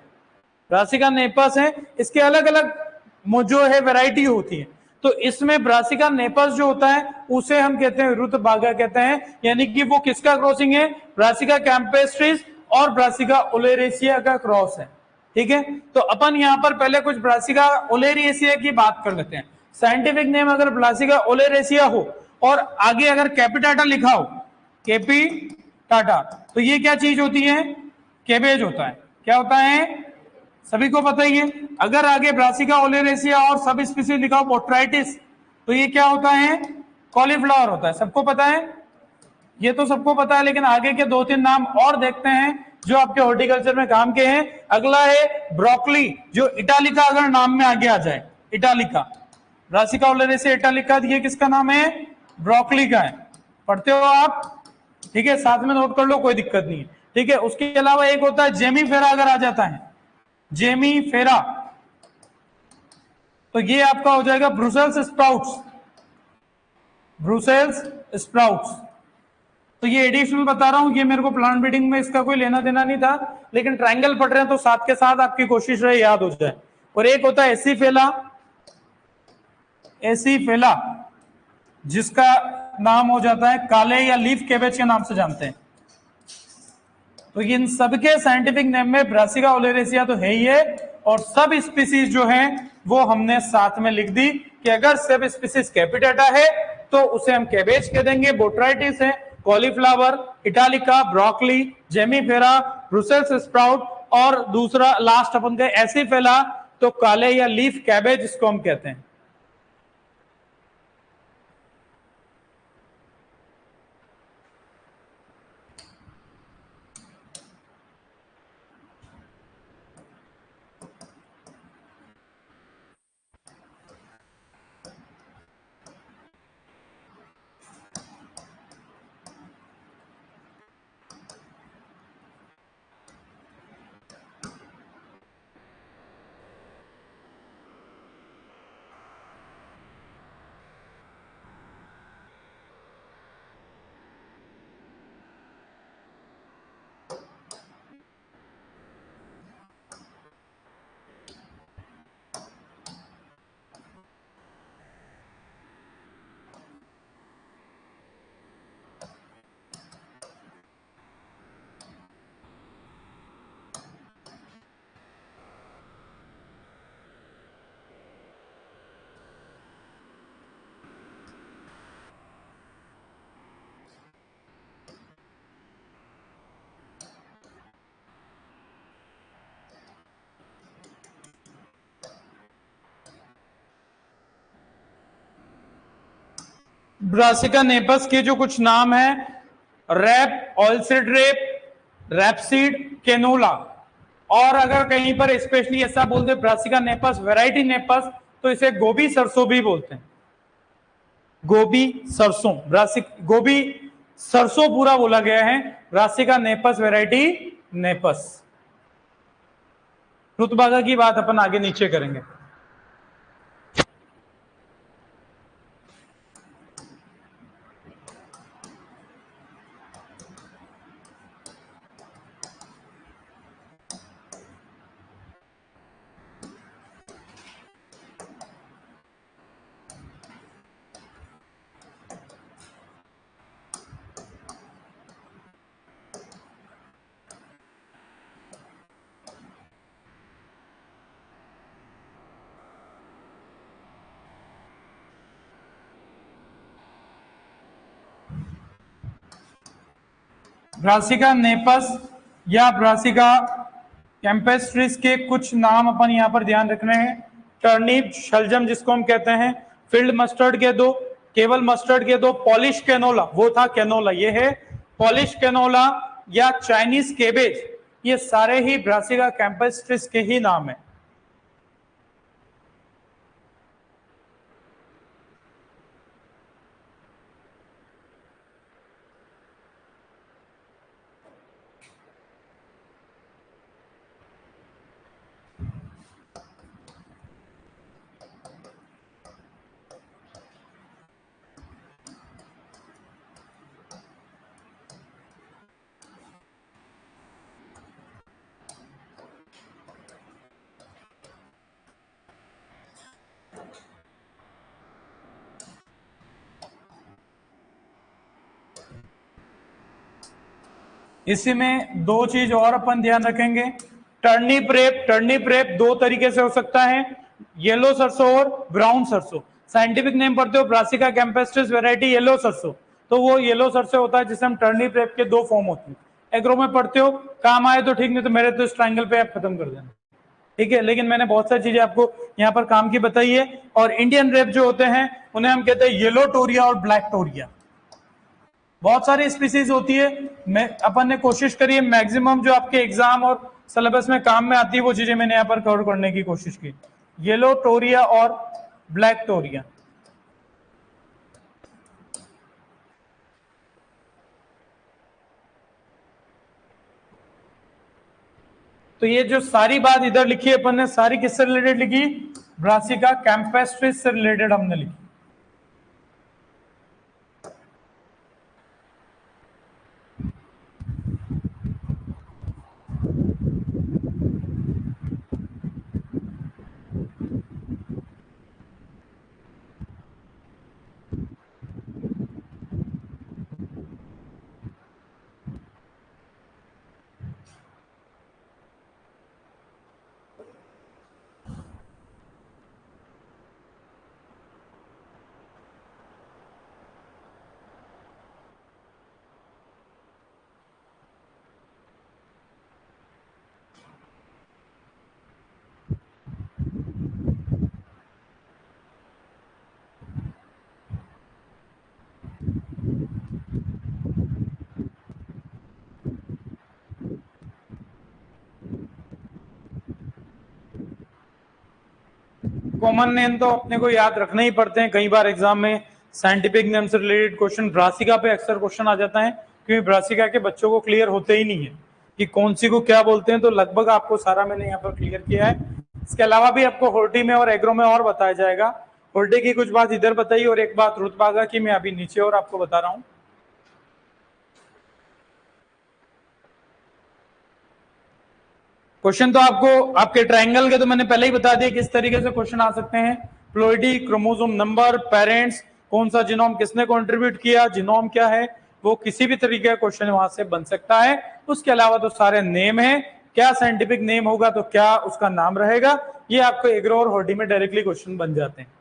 ब्रासिका नेपस है, इसके अलग अलग जो है वैरायटी होती है। तो इसमें ब्रासिका नेपस जो होता है उसे हम कहते हैं रुतबागा कहते हैं, यानी कि वो किसका क्रॉसिंग है? ब्रासिका कैम्पेस्ट्रिस और ब्रासिका ओलेरेसिया का क्रॉस है। ठीक है, तो अपन यहां पर पहले कुछ ब्रासिका ओलेरेसिया की बात कर लेते हैं। साइंटिफिक नेम अगर ब्रासिका ओलेरेसिया हो और आगे अगर कैपिटाटा लिखा हो, कैपिटाटा, तो ये क्या चीज होती है? केबेज होता है। क्या होता है? सभी को पता ही है। अगर आगे ब्रासिका ओलेरेसिया और सब स्पीसीज लिखा हो बोट्राइटिस, तो ये क्या होता है? कॉलीफ्लावर होता है। सबको पता है, ये तो सबको पता है, लेकिन आगे के 2-3 नाम और देखते हैं जो आपके हॉर्टिकल्चर में काम के हैं। अगला है ब्रोकली, जो इटालिका अगर नाम में आगे आ जाए, इटालिका, ब्रासिका ओलेरेसिया इटालिका, ये किसका नाम है? ब्रोकली का है। पढ़ते हो आप? ठीक है, साथ में नोट कर लो, कोई दिक्कत नहीं है। ठीक है, उसके अलावा एक होता है जेमीफेरा, अगर आ जाता है जेमीफेरा, तो ये आपका हो जाएगा ब्रुसेल्स स्प्राउट्स, ब्रुसेल्स स्प्राउट्स। तो ये एडिशनल बता रहा हूं, ये मेरे को प्लांट ब्रीडिंग में इसका कोई लेना देना नहीं था, लेकिन ट्रायंगल पढ़ रहे हैं तो साथ के साथ आपकी कोशिश रहे याद हो जाए। और एक होता है एसीफेला, एसीफेला जिसका नाम हो जाता है काले या लीफ कैबेज के नाम से जानते हैं। तो इन सबके साइंटिफिक नेम में ब्रासिका ओलेरेसिया तो है ही है, और सब स्पीसीज जो हैं वो हमने साथ में लिख दी कि अगर सब स्पीसीज कैपिटाटा है तो उसे हम कैबेज कह देंगे, बोट्राइटिस है कॉलीफ्लावर, इटालिका, ब्रोकली, जेमीफेरा, ब्रुसेल्स स्प्राउट, और दूसरा लास्ट अपन का एसीफेला, तो काले या लीफ कैबेज इसको हम कहते हैं। ब्रासिका नेपस के जो कुछ नाम है, rape, oilseed rape, rapeseed, canola. और अगर कहीं पर स्पेशली ऐसा बोलते ब्रासिका नेपस वैरायटी नेपस, तो इसे गोभी सरसों भी बोलते हैं। गोभी सरसों, गोभी सरसों पूरा बोला गया है, ब्रासिका नेपस वैरायटी नेपस। रुतबागा की बात अपन आगे नीचे करेंगे। ब्रासिका नेपस या ब्रासिका कैंपेस्ट्रिस के कुछ नाम अपन यहां पर ध्यान रखने हैं। टर्निप, शलजम जिसको हम कहते हैं, फील्ड मस्टर्ड के दो, केवल मस्टर्ड के दो, पॉलिश कैनोला, वो था कैनोला, ये है पॉलिश कैनोला या चाइनीज केबेज, ये सारे ही ब्रासिका कैंपेस्ट्रिस के ही नाम है। इसी में दो चीज और अपन ध्यान रखेंगे। टर्निप रेप दो तरीके से हो सकता है, येलो सरसों और ब्राउन सरसों। साइंटिफिक नेम पढ़ते हो ब्रासिका कैंपेस्ट्रिस वैरायटी येलो सरसों, तो वो येलो सरसों होता है जिसे हम टर्निप रेप के दो फॉर्म होते हैं। एग्रो में पढ़ते हो, काम आए तो ठीक, नहीं तो मेरे तो इस ट्रायंगल पे आप खत्म कर देना, ठीक है। लेकिन मैंने बहुत सारी चीजें आपको यहाँ पर काम की बताई है। और इंडियन रेप जो होते हैं उन्हें हम कहते हैं येलो टोरिया और ब्लैक टोरिया। बहुत सारी स्पीसीज होती है, मैं अपन ने कोशिश करी है मैक्सिमम जो आपके एग्जाम और सिलेबस में काम में आती है वो चीजें मैंने यहाँ पर कवर करने की कोशिश की। येलो टोरिया और ब्लैक टोरिया, तो ये जो सारी बात इधर लिखी है अपन ने, सारी किससे रिलेटेड लिखी? ब्रासिका कैंपेस्ट्रिस से रिलेटेड हमने लिखी। कॉमन नेम तो अपने को याद रखने ही पड़ते हैं, कई बार एग्जाम में साइंटिफिक नेम से रिलेटेड क्वेश्चन ब्रासिका पे अक्सर क्वेश्चन आ जाता है, क्योंकि ब्रासिका के बच्चों को क्लियर होते ही नहीं है कि कौन सी को क्या बोलते हैं। तो लगभग आपको सारा मैंने यहाँ पर क्लियर किया है। इसके अलावा भी आपको होर्टी में और एग्रो में और बताया जाएगा। होर्टी की कुछ बात इधर बताई और एक बात रुतबागा की मैं अभी नीचे और आपको बता रहा हूँ। क्वेश्चन तो आपको आपके ट्रायंगल के तो मैंने पहले ही बता दिया किस तरीके से क्वेश्चन आ सकते हैं। प्लोइडी, क्रोमोसोम नंबर, पेरेंट्स, कौन सा जीनोम किसने कंट्रीब्यूट किया, जीनोम क्या है, वो किसी भी तरीके का क्वेश्चन वहां से बन सकता है। उसके अलावा तो सारे नेम है, क्या साइंटिफिक नेम होगा तो क्या उसका नाम रहेगा, ये आपको एग्रो और होर्टी में डायरेक्टली क्वेश्चन बन जाते हैं।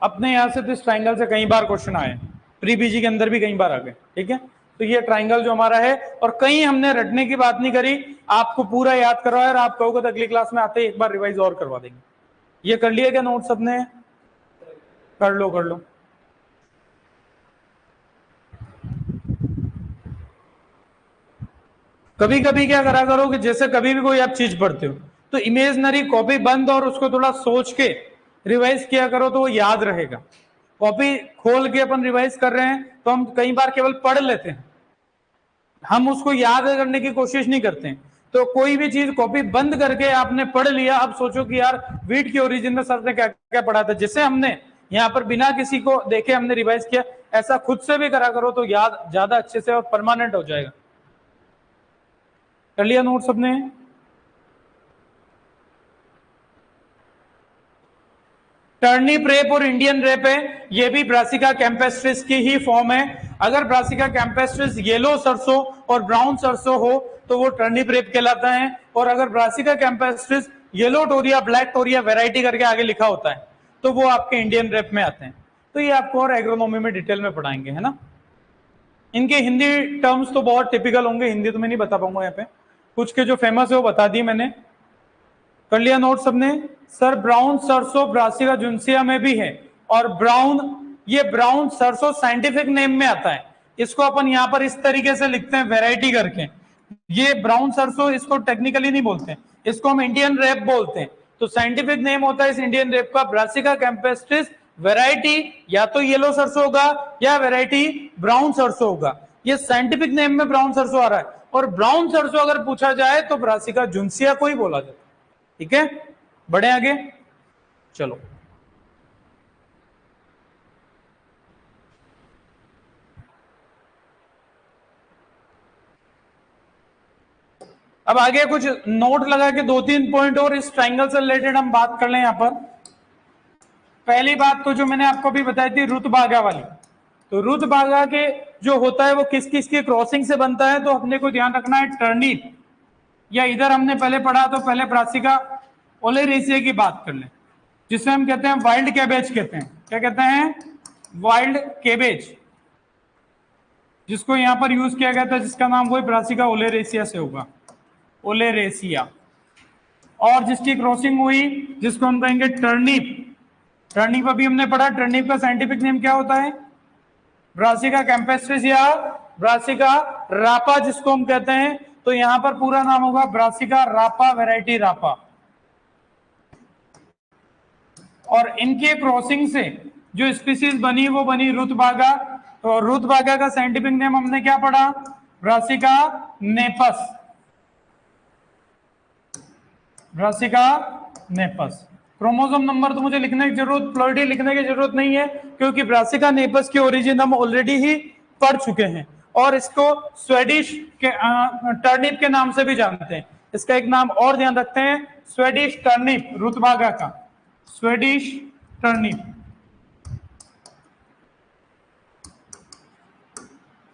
अपने यहां से तो इस ट्रायंगल से कई बार क्वेश्चन आए, प्री पीजी के अंदर भी कई बार आ गए, ठीक है। तो ये ट्रायंगल जो हमारा है, और कहीं हमने रटने की बात नहीं करी, आपको पूरा याद करवाया और आप कहोगे तो अगली क्लास में आते ही एक बार रिवाइज और करवा देंगे। ये कर लिया क्या नोट सबने? कर लो कर लो। कभी कभी क्या करा करो कि जैसे कभी भी कोई आप चीज पढ़ते हो तो इमेजनरी कॉपी बंद और उसको थोड़ा सोच के रिवाइज किया करो तो वो याद रहेगा। कॉपी खोल के अपन रिवाइज कर रहे हैं तो हम कई बार केवल पढ़ लेते हैं, हम उसको याद करने की कोशिश नहीं करते हैं। तो कोई भी चीज कॉपी बंद करके आपने पढ़ लिया, अब सोचो कि यार वीट के ओरिजिन में सर ने क्या क्या पढ़ा था, जिसे हमने यहाँ पर बिना किसी को देखे हमने रिवाइज किया। ऐसा खुद से भी करा करो तो याद ज्यादा अच्छे से और परमानेंट हो जाएगा। कर लिया नोट सबने? टर्निप रेप और इंडियन रेप है, ये भी ब्रासिका कैंपेस्ट्रिस की ही फॉर्म है। अगर ब्रासिका कैंपेस्ट्रिस येलो सरसों और ब्राउन सरसों हो तो वो टर्निप रेप कहलाता है, और अगर brassica campestris yellow टोरिया black टोरिया variety करके आगे लिखा होता है तो वो आपके इंडियन रेप में आते हैं। तो ये आपको और एग्रोनॉमी में डिटेल में पढ़ाएंगे, है ना। इनके हिंदी टर्म्स तो बहुत टिपिकल होंगे, हिंदी तो मैं नहीं बता पाऊंगा यहाँ पे, कुछ के जो फेमस है वो बता दी मैंने। कर लिया नोट सबने? सर ब्राउन सरसों ब्रासिका जुन्सिया में भी है, और ब्राउन, ये ब्राउन सरसों साइंटिफिक नेम में आता है। इसको अपन यहां पर इस तरीके से लिखते हैं वैरायटी करके। ये ब्राउन सरसों इसको टेक्निकली नहीं बोलते, इसको हम इंडियन रेप बोलते हैं। तो साइंटिफिक नेम होता है इस इंडियन रेप का ब्रासिका कैंपेस्ट्रिस, वैरायटी या तो येलो सरसों होगा या वैरायटी ब्राउन सरसों होगा। ये साइंटिफिक नेम में ब्राउन सरसों आ रहा है, और ब्राउन सरसों अगर पूछा जाए तो ब्रासिका जुन्सिया को ही बोला जाता है। ठीक है, बढ़े आगे, चलो। अब आगे कुछ नोट लगा के दो तीन पॉइंट और इस ट्राइंगल से रिलेटेड हम बात कर लें यहां पर। पहली बात तो जो मैंने आपको भी बताई थी रुत बागा वाली, तो रुत बागा के जो होता है वो किस किस के क्रॉसिंग से बनता है, तो अपने को ध्यान रखना है टर्निप, या इधर हमने पहले पढ़ा तो पहले ब्रासिका ओलेरेसिया की बात कर लें, जिसे हम कहते हैं वाइल्ड कैबेज कहते हैं। क्या कहते हैं? वाइल्ड कैबेज, जिसको यहां पर यूज किया गया था, जिसका नाम वही ब्रासिका ओलेरेसिया से होगा, ओलेरेसिया। और जिसकी क्रॉसिंग हुई जिसको हम कहेंगे टर्निप, टर्निप अभी हमने पढ़ा, टर्निप का साइंटिफिक नेम क्या होता है? ब्रासिका कैंपेस्ट्रिस या ब्रासिका रापा जिसको हम कहते हैं। तो यहां पर पूरा नाम होगा ब्रासिका रापा, वैरायटी रापा। और इनके क्रॉसिंग से जो स्पीसीज बनी वो बनी रुतबागा। तो रुतबागा का साइंटिफिक नेम हमने क्या पढ़ा? Brassica napus, brassica napus. Chromosome number तो मुझे लिखने की जरूरत, फ्लोरिडी लिखने की जरूरत नहीं है, क्योंकि ब्रासिका नेपस की ओरिजिन हम ऑलरेडी ही पढ़ चुके हैं, और इसको स्वेडिश के टर्निप के नाम से भी जानते हैं। इसका एक नाम और ध्यान रखते हैं, स्वेडिश टर्निप, रुतबागा का स्वेडिश टर्निप।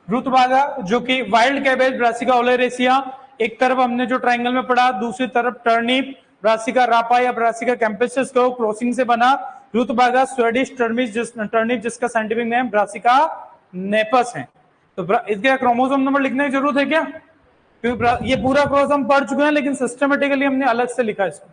रुतबागा जो कि वाइल्ड कैबेज ब्रासिका ओलेरेसिया, एक तरफ हमने जो ट्राइंगल में पढ़ा, दूसरी तरफ टर्निप ब्रासिका रापा या ब्रासिका कैंपेस्ट्रिस को क्रॉसिंग से बना रुतबागा स्वेडिश टर्निप जिसका साइंटिफिक नेम ब्रासिका नेपस है। तो इसके क्रोमोसोम नंबर लिखने की जरूरत है क्या? क्योंकि ये पूरा क्रॉस हम पढ़ चुके हैं, लेकिन सिस्टमेटिकली हमने अलग से लिखा इसको।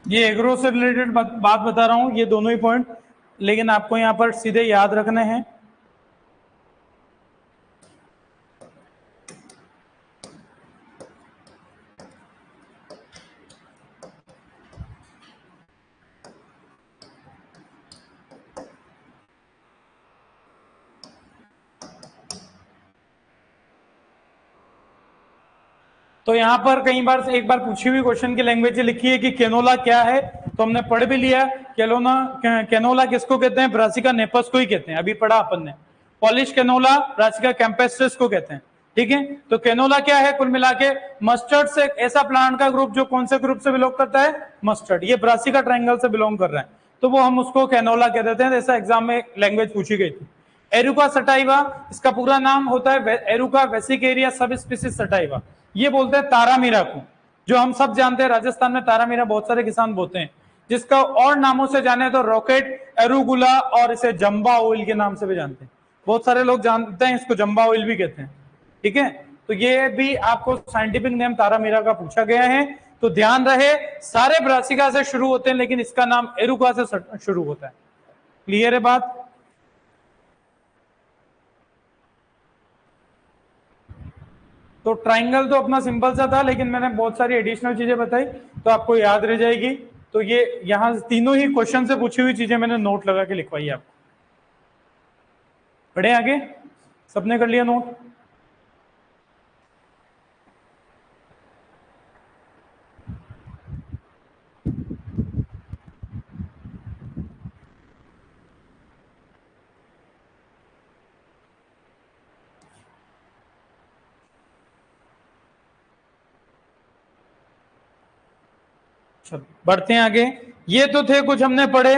ये एग्रो से रिलेटेड बात बता रहा हूं, ये दोनों ही पॉइंट, लेकिन आपको यहां पर सीधे याद रखने हैं। तो यहाँ पर कई बार एक बार पूछी हुई क्वेश्चन की लैंग्वेज लिखी है कि कैनोला क्या है, तो हमने पढ़ भी लिया। कैनोला किसको कहते हैं? ब्रासिका नेपस को ही कहते हैं, अभी पढ़ा अपन ने। पॉलिश कैनोला ब्रासिका कैम्पेस्ट्रिस को कहते हैं, ठीक है। तो कैनोला क्या है? कुल मिला के मस्टर्ड से ऐसा प्लांट का ग्रुप जो कौन से ग्रुप से बिलोंग करता है? मस्टर्ड। ये ब्रासिका ट्रायंगल से बिलोंग कर रहा है, तो वो हम उसको कैनोला कह देते हैं। ऐसा एग्जाम में लैंग्वेज पूछी गई थी। एरुका सटाइवा, इसका पूरा नाम होता है एरुका वेसिकेरिया सब स्पीसीज सटाइवा। ये बोलते हैं तारामीरा को, जो हम सब जानते हैं राजस्थान में तारामीरा बहुत सारे किसान बोते हैं, जिसका और नामों से जाने तो रॉकेट, एरुगुला और इसे जंबा ऑयल के नाम से भी जानते हैं। बहुत सारे लोग जानते हैं इसको जंबा ऑयल भी कहते हैं, ठीक है। तो ये भी आपको साइंटिफिक नेम तारामीरा का पूछा गया है, तो ध्यान रहे सारे ब्रासिका से शुरू होते हैं, लेकिन इसका नाम एरुका से शुरू होता है। क्लियर है बात? तो ट्राइंगल तो अपना सिंपल सा था, लेकिन मैंने बहुत सारी एडिशनल चीजें बताई तो आपको याद रह जाएगी। तो ये यहां तीनों ही क्वेश्चन से पूछी हुई चीजें मैंने नोट लगा के लिखवाई आपको। बढ़े आगे, सबने कर लिया नोट? बढ़ते हैं आगे। ये तो थे कुछ हमने पढ़े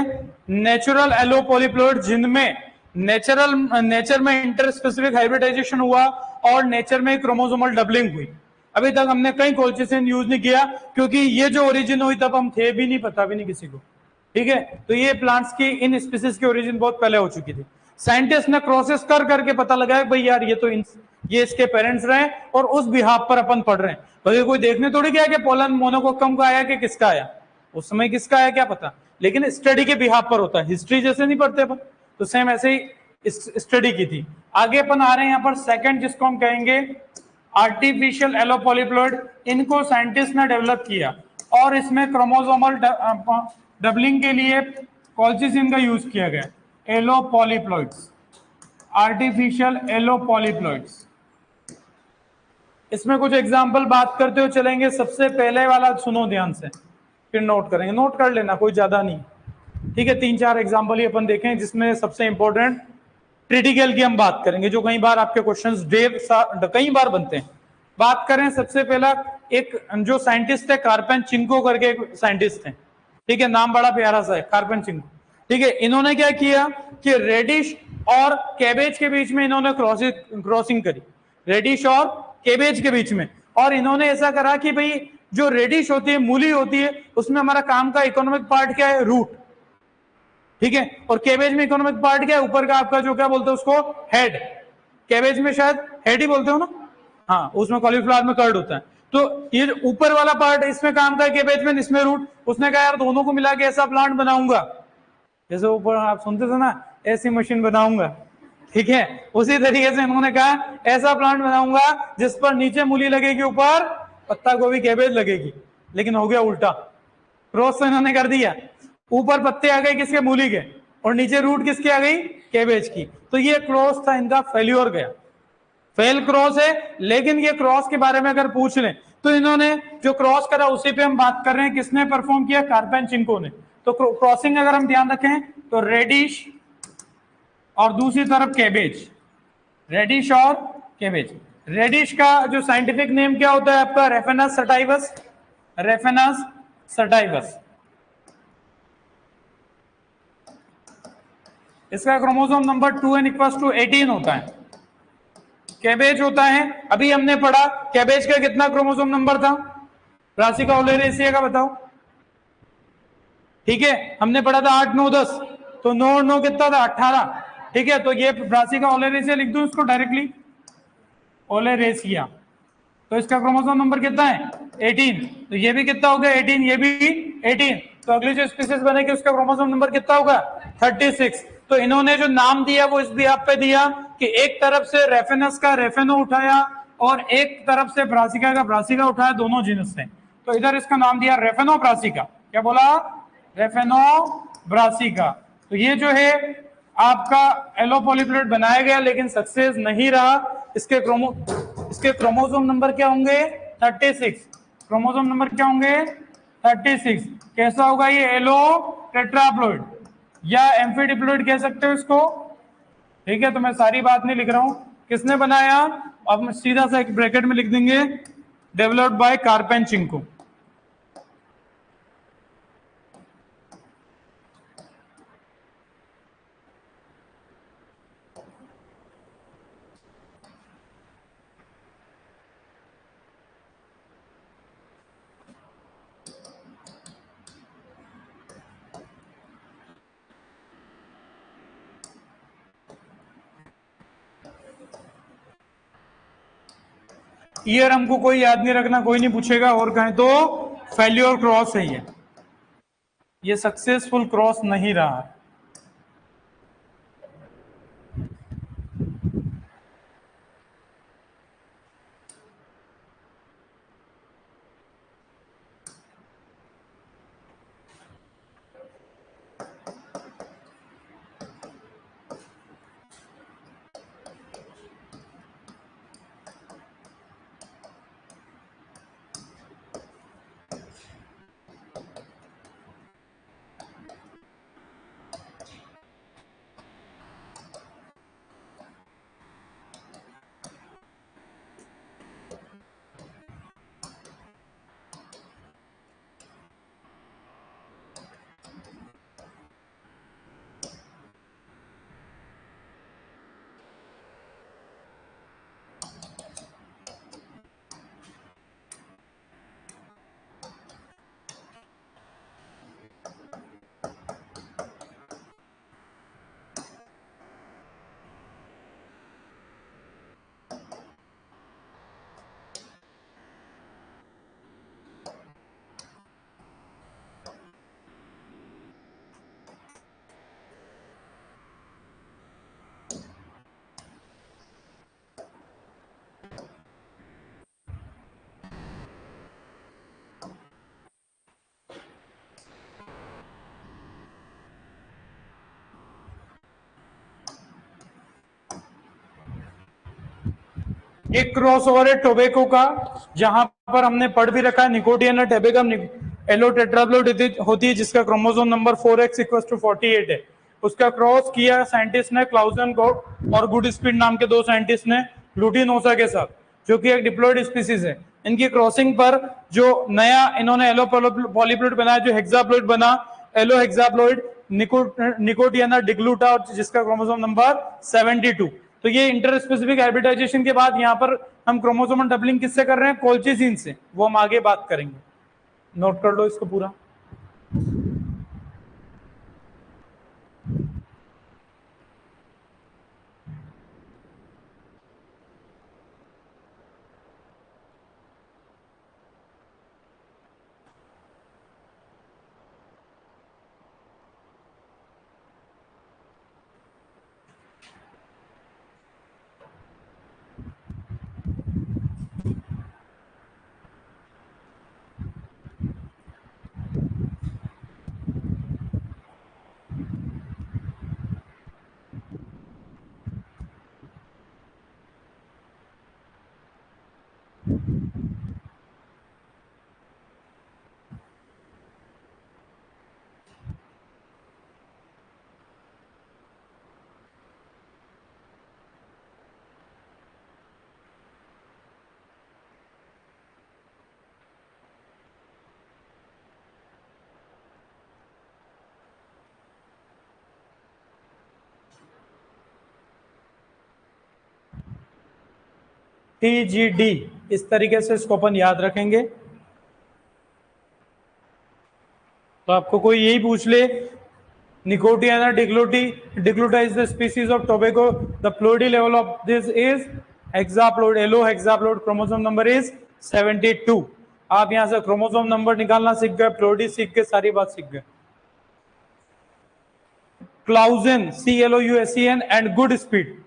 नेचुरल एलो पॉलीप्लॉइड, जिनमें नेचर में इंटर स्पेसिफिक हाइब्रिडाइजेशन हुआ और नेचर में क्रोमोसोमल डबलिंग हुई। अभी तक हमने कई कोएफिशिएंट यूज नहीं किया, क्योंकि ये जो ओरिजिन हुई तब हम थे भी नहीं, पता भी नहीं किसी को, ठीक है। तो ये प्लांट्स की इन स्पीसीज की ओरिजिन बहुत पहले हो चुकी थी। साइंटिस्ट ने क्रॉसेस कर करके पता लगाया भाई यार ये तो ये इसके पेरेंट्स रहे, और उस बिहाफ पर अपन पढ़ रहे हैं। भाई कोई देखने थोड़ी गया कि पोलन मोनोकोकम का आया कि किसका आया, उस समय किसका आया क्या पता, लेकिन स्टडी के बिहाफ पर होता है। हिस्ट्री जैसे नहीं पढ़ते अपन, तो सेम ऐसे ही स्टडी की थी। आगे अपन आ रहे हैं यहाँ पर सेकंड, जिसको हम कहेंगे आर्टिफिशियल एलो पॉलीप्लॉइड। इनको साइंटिस्ट ने डेवलप किया और इसमें क्रोमोसोमल डबलिंग के लिए कॉल्चिसिन का यूज किया गया। Allopolyploids, artificial allopolyploids. इसमें कुछ एग्जाम्पल बात करते हुए चलेंगे। सबसे पहले वाला सुनो ध्यान से, फिर नोट करेंगे, नोट कर लेना, कोई ज्यादा नहीं, ठीक है। 3-4 एग्जाम्पल ही अपन देखें, जिसमें सबसे इंपॉर्टेंट क्रिटिकल की हम बात करेंगे, जो कई बार आपके क्वेश्चंस कई बार बनते हैं। बात करें सबसे पहला, एक जो साइंटिस्ट है कार्पेन चिंको करके एक साइंटिस्ट है, ठीक है, नाम बड़ा प्यारा सा है, कार्पेन चिंको, ठीक है। इन्होंने क्या किया कि रेडिश और कैबेज के बीच में इन्होंने क्रॉसिंग करी, रेडिश और कैबेज के बीच में। और इन्होंने ऐसा करा कि भाई जो रेडिश होती है, मूली होती है, उसमें हमारा काम का इकोनॉमिक पार्ट क्या है? रूट, ठीक है। और कैबेज में इकोनॉमिक पार्ट क्या है? ऊपर का आपका जो क्या बोलते हैं उसको, हेड। कैबेज में शायद हेड ही बोलते हो ना, हाँ, उसमें कॉलीफ्लावर में कर्ड होता है। तो ये ऊपर वाला पार्ट इसमें काम का है कैबेज में, इसमें रूट। उसने कहा यार दोनों को मिला के ऐसा प्लांट बनाऊंगा, जैसे ऊपर आप सुनते थे ना, ऐसी मशीन बनाऊंगा, ठीक है। उसी तरीके से इन्होंने कहा ऐसा प्लांट बनाऊंगा जिस पर नीचे मूली लगेगी, ऊपर पत्ता गोभी कैबेज लगेगी। लेकिन हो गया उल्टा, क्रॉस तो इन्होंने कर दिया, ऊपर पत्ते आ गए किसके? मूली के, और नीचे रूट किसकी आ गई? कैबेज की। तो ये क्रॉस था इनका, फेल्योर गया, फेल क्रॉस है। लेकिन ये क्रॉस के बारे में अगर पूछ लें तो इन्होंने जो क्रॉस करा उसी पे हम बात कर रहे हैं, किसने परफॉर्म किया? कार्पेन चिंको ने। तो क्रॉसिंग अगर हम ध्यान रखें तो रेडिश और दूसरी तरफ कैबेज, रेडिश और कैबेज। रेडिश का जो साइंटिफिक नेम क्या होता है आपका? Raphanus sativus, Raphanus sativus. इसका क्रोमोसोम नंबर 2n=18 होता है। कैबेज होता है, अभी हमने पढ़ा कैबेज का कितना क्रोमोसोम नंबर था? ब्रासिका ओलेरेसिया का बताओ, ठीक है। हमने पढ़ा था 8, 9, 10, तो 9 और 9 कितना था? 18, ठीक है। तो ये ब्रासिका ओलेरेसिया लिख दूं इसको डायरेक्टली, ओलेरेसिया। तो इसका क्रोमोसोम नंबर कितना है? 18। तो ये भी कितना हो गया? 18, ये भी 18। तो अगली जो स्पीसीज बनेगी उसका क्रोमोसोम नंबर कितना होगा? 36। तो इन्होंने जो नाम दिया वो इस बिहाफ पे दिया कि एक तरफ से रेफेनस का रेफेनो उठाया और एक तरफ से ब्रासिका का ब्रासिका उठाया, दोनों जीनस से। तो इधर इसका नाम दिया रेफेनो ब्रासिका। क्या बोला? रेफेनो ब्रासिका। तो ये जो है आपका एलो पॉलीप्लॉइड बनाया गया, लेकिन सक्सेस नहीं रहा। इसके क्रोमोसोम नंबर क्या होंगे? 36। क्रोमोसोम नंबर क्या होंगे? 36। कैसा होगा ये? एलो टेट्राप्लॉइड या एम्फीडिप्लॉइड कह सकते हो इसको। ठीक है, तो मैं सारी बात नहीं लिख रहा हूं। किसने बनाया? अब हम सीधा सा एक ब्रैकेट में लिख देंगे, डेवलप्ड बाय कार्पेनचिंको। ईयर हमको कोई याद नहीं रखना, कोई नहीं पूछेगा। और कहें तो फेल्योर क्रॉस है ये सक्सेसफुल क्रॉस नहीं रहा। एक क्रॉस ओवर है टोबैको का, जहां पर हमने पढ़ भी रखा है निकोटियाना टेबेकम एलो टेट्राप्लॉइड होती है, जिसका chromosome number 4x equals to 48 है। उसका क्रॉस किया साइंटिस्ट ने क्लाउसन और गुड स्पीड नाम के दो साइंटिस्ट ने लुटिनोसा के साथ, जो कि एक डिप्लॉइड स्पीसीज है। इनकी क्रॉसिंग पर जो नया इन्होंने एलो पॉलीप्लॉइड बनाया, जो हेक्साप्लॉइड बना, एलो हेक्साप्लॉइड निकोटियाना डिग्लूटा, जिसका क्रोमोसोम नंबर 72। तो ये इंटर स्पेसिफिक हाइब्रिडाइजेशन के बाद यहां पर हम क्रोमोसोमल डबलिंग किससे कर रहे हैं? कोल्चिसिन से। वो हम आगे बात करेंगे, नोट कर लो इसको पूरा। TGD, इस तरीके से इसको अपन याद रखेंगे। तो आपको कोई यही पूछ ले, Nicotiana digluta is the species of tobacco, the ploidy level of this is hexaploid, allohexaploid, chromosome number is 72। आप यहां से क्रोमोसोम नंबर निकालना सीख गए, प्लोइडी सीख गए, सारी बात सीख गए। क्लाउजन, CLOUSEN and good speed,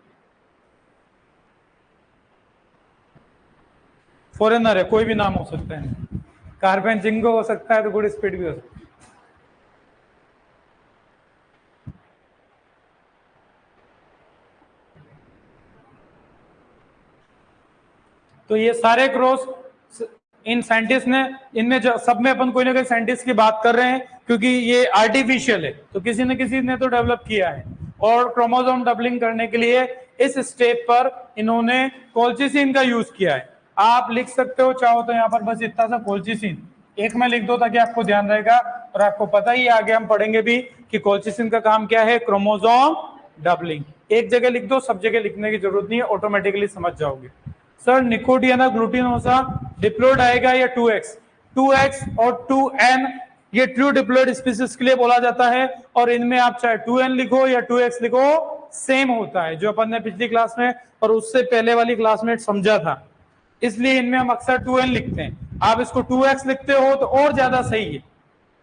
foreigner है, कोई भी नाम हो सकता है। कार्पेनचिंको हो सकता है, तो गुड स्पीड भी हो सकता है। तो ये सारे क्रॉस इन साइंटिस्ट ने, इनमें सब में अपन कोई ना कोई साइंटिस्ट की बात कर रहे हैं, क्योंकि ये आर्टिफिशियल है, तो किसी न किसी ने तो डेवलप किया है। और क्रोमोसोम डबलिंग करने के लिए इस स्टेप पर इन्होंने कोल्चिसिन का यूज किया है। आप लिख सकते हो चाहो तो यहाँ पर बस इतना सा कोल्चिसिन एक में लिख दो, ताकि आपको ध्यान रहेगा और आपको पता ही आगे हम पढ़ेंगे भी कि कोल्चिसिन का काम क्या है, क्रोमोसोम डबलिंग। एक जगह लिख दो, सब जगह लिखने की जरूरत नहीं है, ऑटोमेटिकली समझ जाओगे। सर निकोटियाना ग्लूटिनोसा डिप्लॉइड आएगा या 2x? 2x और 2n ये ट्रू डिप्लॉइड स्पीसीज के लिए बोला जाता है, और इनमें आप चाहे 2n लिखो या 2x लिखो सेम होता है, जो अपन ने पिछली क्लास में और उससे पहले वाली क्लास में समझा था। इसलिए इनमें हम अक्सर 2n लिखते हैं। आप इसको 2x लिखते हो तो और ज्यादा सही है,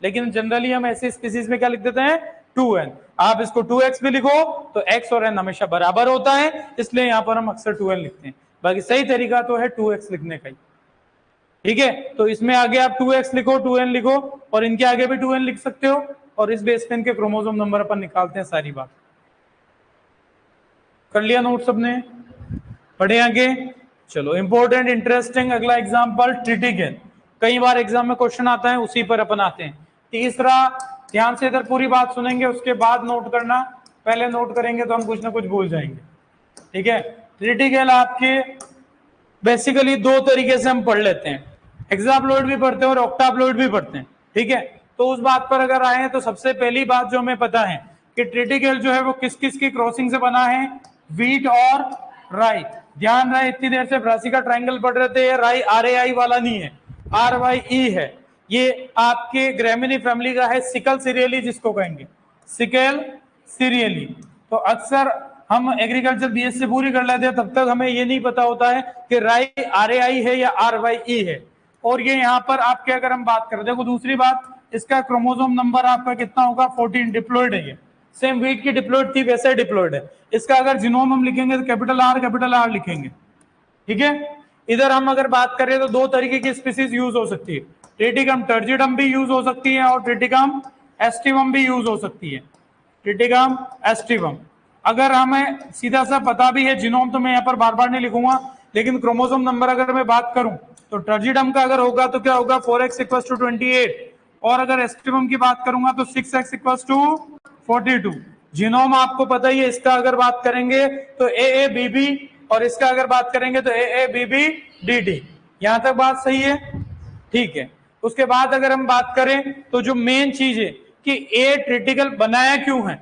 लेकिन जनरली हम ऐसे स्पीसीज में क्या लिख देते हैं, 2n। आप इसको 2x भी लिखो तो x और n हमेशा बराबर होता है, इसलिए यहां पर हम अक्सर 2n लिखते हैं। बाकी सही तरीका तो है 2x लिखने का ही, ठीक है। तो इसमें आगे आप 2x लिखो, 2n लिखो, और इनके आगे भी 2n लिख सकते हो, और इस बेस पे इनके क्रोमोसोम नंबर अपन निकालते हैं। सारी बात कर लिया नोट सबने? पढ़े आगे? चलो इंपॉर्टेंट इंटरेस्टिंग अगला एग्जांपल ट्रिटिकेल। कई बार एग्जाम में क्वेश्चन आता है, उसी पर अपन आते हैं। तीसरा, ध्यान से इधर पूरी बात सुनेंगे, उसके बाद नोट करना। पहले नोट करेंगे तो हम कुछ ना कुछ भूल जाएंगे, ठीक है। ट्रिटिकेल आपके बेसिकली दो तरीके से हम पढ़ लेते हैं, हेक्साप्लॉइड भी पढ़ते हैं और ऑक्टाप्लॉइड भी पढ़ते हैं, ठीक है। तो उस बात पर अगर आए तो सबसे पहली बात जो हमें पता है कि ट्रिटिकेल जो है वो किस किस की क्रॉसिंग से बना है, व्हीट और राई। ध्यान रहे, इतनी देर से ब्रासिका ट्रायंगल पढ़ रहे थे, राई RAI वाला नहीं है, RYE है। ये आपके ग्रेमिनी फैमिली का है, सिकल सीरियली जिसको कहेंगे, सिकल सीरियली। तो अक्सर हम एग्रीकल्चर BS से पूरी कर लेते हैं, तब तक हमें ये नहीं पता होता है कि राई RAI है या RYE है। और ये यहाँ पर आपके अगर हम बात करें, देखो दूसरी बात, इसका क्रोमोसोम नंबर आपका कितना होगा, 14 डिप्लॉइड है। ये सेम व्हीट की डिप्लॉइड थी, वैसे डिप्लॉइड है। इसका अगर जीनोम हम लिखेंगे तो कैपिटल R लिखेंगे, ठीक है। इधर हम अगर बात करें तो दो तरीके की स्पीसीज यूज हो सकती है, ट्रिटिकम टर्जिडम भी यूज हो सकती है और ट्रिटिकम एस्टिवम भी यूज हो सकती है, ट्रिटिकम एस्टिवम। अगर हमें सीधा सा पता भी है जीनोम, तो मैं यहाँ पर बार बार नहीं लिखूंगा, लेकिन क्रोमोसोम नंबर अगर मैं बात करूं तो टर्जिडम का अगर होगा तो क्या होगा, 4x = 28, और अगर एस्टिवम की बात करूंगा तो 6x = 42। जीनोम आपको पता ही है, इसका अगर बात करेंगे तो AABB, और इसका अगर बात करेंगे तो AABBDD। यहां तक बात सही है, ठीक है। उसके बाद अगर हम बात करें तो जो मेन चीज है कि ए ट्रिटिकल बनाया क्यों है,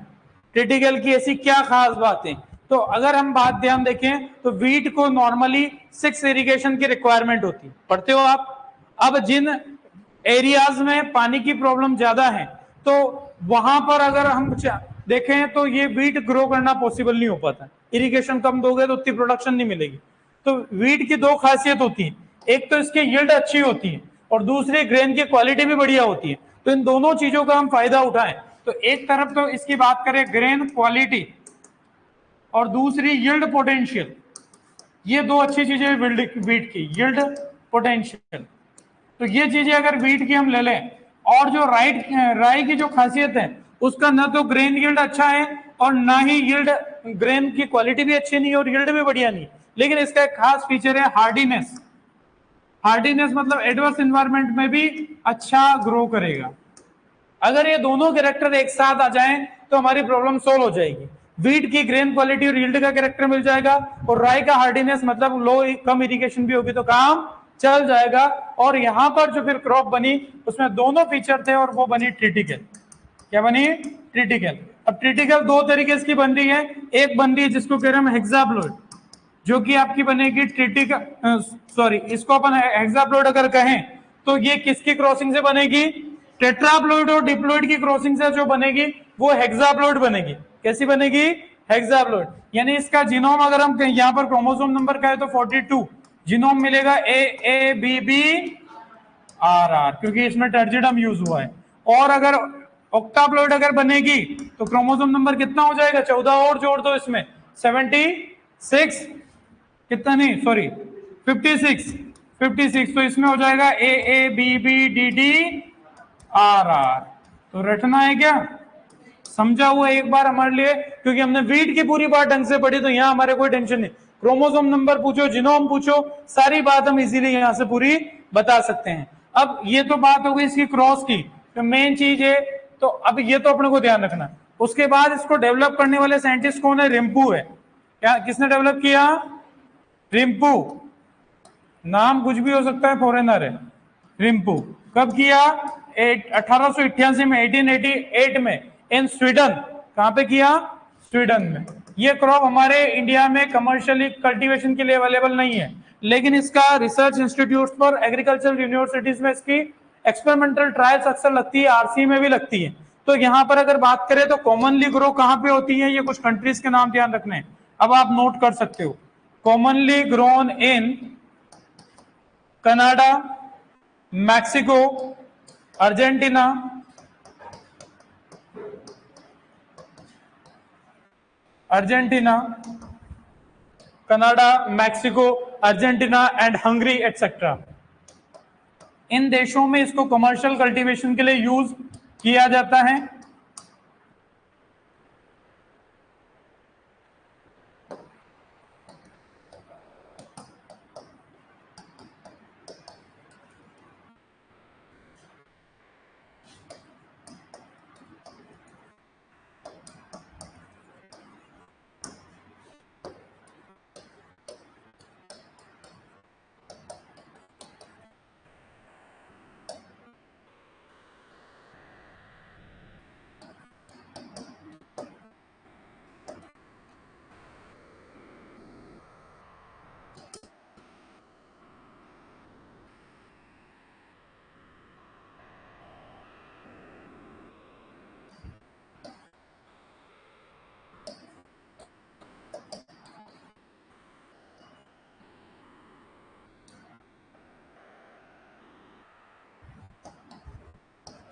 ट्रिटिकल की ऐसी क्या खास बात है। तो अगर हम बात ध्यान देखें तो व्हीट को नॉर्मली 6 इरिगेशन की रिक्वायरमेंट होती है, पढ़ते हो आप। अब जिन एरियाज में पानी की प्रॉब्लम ज्यादा है, तो वहां पर अगर हम देखें तो ये व्हीट ग्रो करना पॉसिबल नहीं हो पाता, इरिगेशन कम दोगे तो उतनी प्रोडक्शन नहीं मिलेगी। तो व्हीट की दो खासियत होती है, एक तो इसकी यील्ड अच्छी होती है और दूसरी ग्रेन की क्वालिटी भी बढ़िया होती है। तो इन दोनों चीजों का हम फायदा उठाएं तो एक तरफ तो इसकी बात करें ग्रेन क्वालिटी और दूसरी यील्ड पोटेंशियल, ये दो अच्छी चीजें व्हीट की, यील्ड पोटेंशियल। तो ये चीजें अगर व्हीट की हम ले लें, और जो राई की जो खासियत है उसका ना तो ग्रेन यील्ड अच्छा है और ना ही यील्ड, ग्रेन की क्वालिटी भी अच्छी नहीं और यील्ड भी बढ़िया नहीं, लेकिन इसका एक खास फीचर है हार्डीनेस। हार्डीनेस मतलब एडवर्स एनवायरनमेंट में भी अच्छा ग्रो करेगा। अगर ये दोनों कैरेक्टर एक साथ आ जाएं तो हमारी प्रॉब्लम सोल्व हो जाएगी। व्हीट की ग्रेन क्वालिटी और यील्ड का कैरेक्टर मिल जाएगा, और राई का हार्डीनेस मतलब लो कम इरिगेशन भी होगी तो काम चल जाएगा। और यहां पर जो फिर क्रॉप बनी उसमें दोनों फीचर थे और वो बनी ट्रिटिकल। क्या बनी? ट्रिटिकल। अब ट्रिटिकल दो तरीके की बन रही है, एक बन रही है जिसको कह रहे हैं हेक्साप्लॉइड, जो कि आपकी बनेगी ट्रिटिकल, सॉरी इसको अपन हेक्साप्लॉइड अगर कहें तो ये किसकी क्रॉसिंग से बनेगी, टेट्राप्लॉइड और डिप्लॉइड की क्रॉसिंग से जो बनेगी वो हेक्साप्लॉइड बनेगी। कैसी बनेगी? हेक्साप्लॉइड। यानी इसका जीनोम अगर हम यहाँ पर क्रोमोसोम नंबर का है तो 42 जीनोम मिलेगा AABBRR, क्योंकि इसमें टर्जिडम यूज हुआ है। और अगर ऑक्टाप्लॉइड अगर बनेगी तो क्रोमोसोम नंबर कितना हो जाएगा, 14 और जोड़ दो इसमें, 76, कितना नहीं सॉरी 56, तो इसमें हो जाएगा AABBDDRR। तो रटना है क्या, समझा हुआ एक बार हमारे लिए, क्योंकि हमने व्हीट की पूरी बात ढंग से पढ़ी तो यहाँ हमारे कोई टेंशन नहीं। क्रोमोसोम नंबर पूछो, जीनोम पूछो, सारी बात हम इजीली यहाँ से पूरी बता सकते हैं। अब ये तो बात हो गई इसकी क्रॉस की, तो मेन चीज है, तो अब ये तो अपने को ध्यान रखना। उसके बाद इसको डेवलप करने वाले साइंटिस्ट कौन है? रिम्पू है। क्या किसने डेवलप किया? रिम्पू। नाम कुछ भी हो सकता है, फॉरेनर है। रिम्पू कब किया? 1888 में, 1888 में इन स्वीडन। कहां पे किया? स्वीडन में। ये क्रॉप हमारे इंडिया में कमर्शियली कल्टीवेशन के लिए अवेलेबल नहीं है, लेकिन इसका रिसर्च इंस्टीट्यूट पर एग्रीकल्चरल यूनिवर्सिटीज में इसकी एक्सपेरिमेंटल ट्रायल्स अक्सर लगती है, आरसी में भी लगती है। तो यहां पर अगर बात करें तो कॉमनली ग्रो कहां पे होती है, ये कुछ कंट्रीज के नाम ध्यान रखने हैं, अब आप नोट कर सकते हो। Commonly grown in Canada, Mexico, Argentina, Canada, Mexico, Argentina and Hungary etcetera. इन देशों में इसको कमर्शियल कल्टीवेशन के लिए यूज किया जाता है।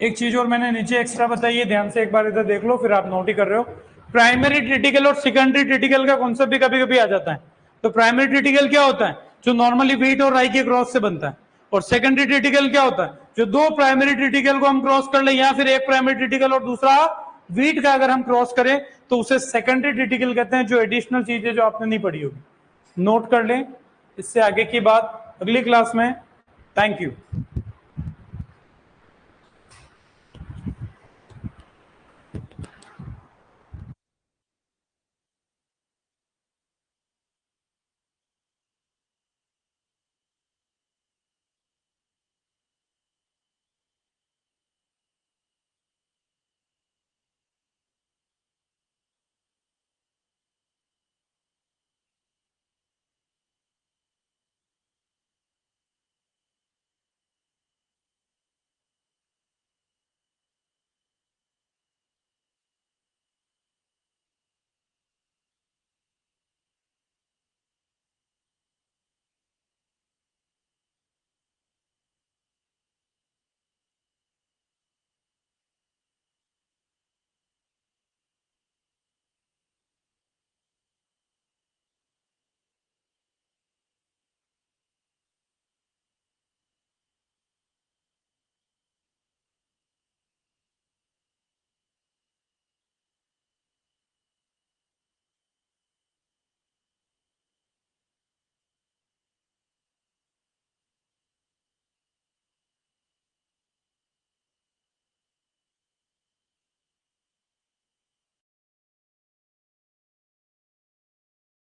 एक चीज और मैंने नीचे एक्स्ट्रा बताई है, ध्यान से एक बार इधर देख लो, फिर आप नोट ही कर रहे हो। प्राइमरी ट्रिटिकल और सेकेंडरी ट्रिटिकल का कॉन्सेप्ट भी कभी कभी आ जाता है। तो प्राइमरी ट्रिटिकल क्या होता है? जो नॉर्मली व्हीट और राई के क्रॉस से बनता है। और सेकेंडरी ट्रिटिकल क्या होता है? जो दो प्राइमरी ट्रिटिकल को हम क्रॉस कर ले, या फिर एक प्राइमरी ट्रिटिकल और दूसरा व्हीट का अगर हम क्रॉस करें तो उसे सेकेंडरी ट्रिटिकल कहते हैं। जो एडिशनल चीज है जो आपने नहीं पढ़ी होगी, नोट कर लें। इससे आगे की बात अगली क्लास में। Thank you.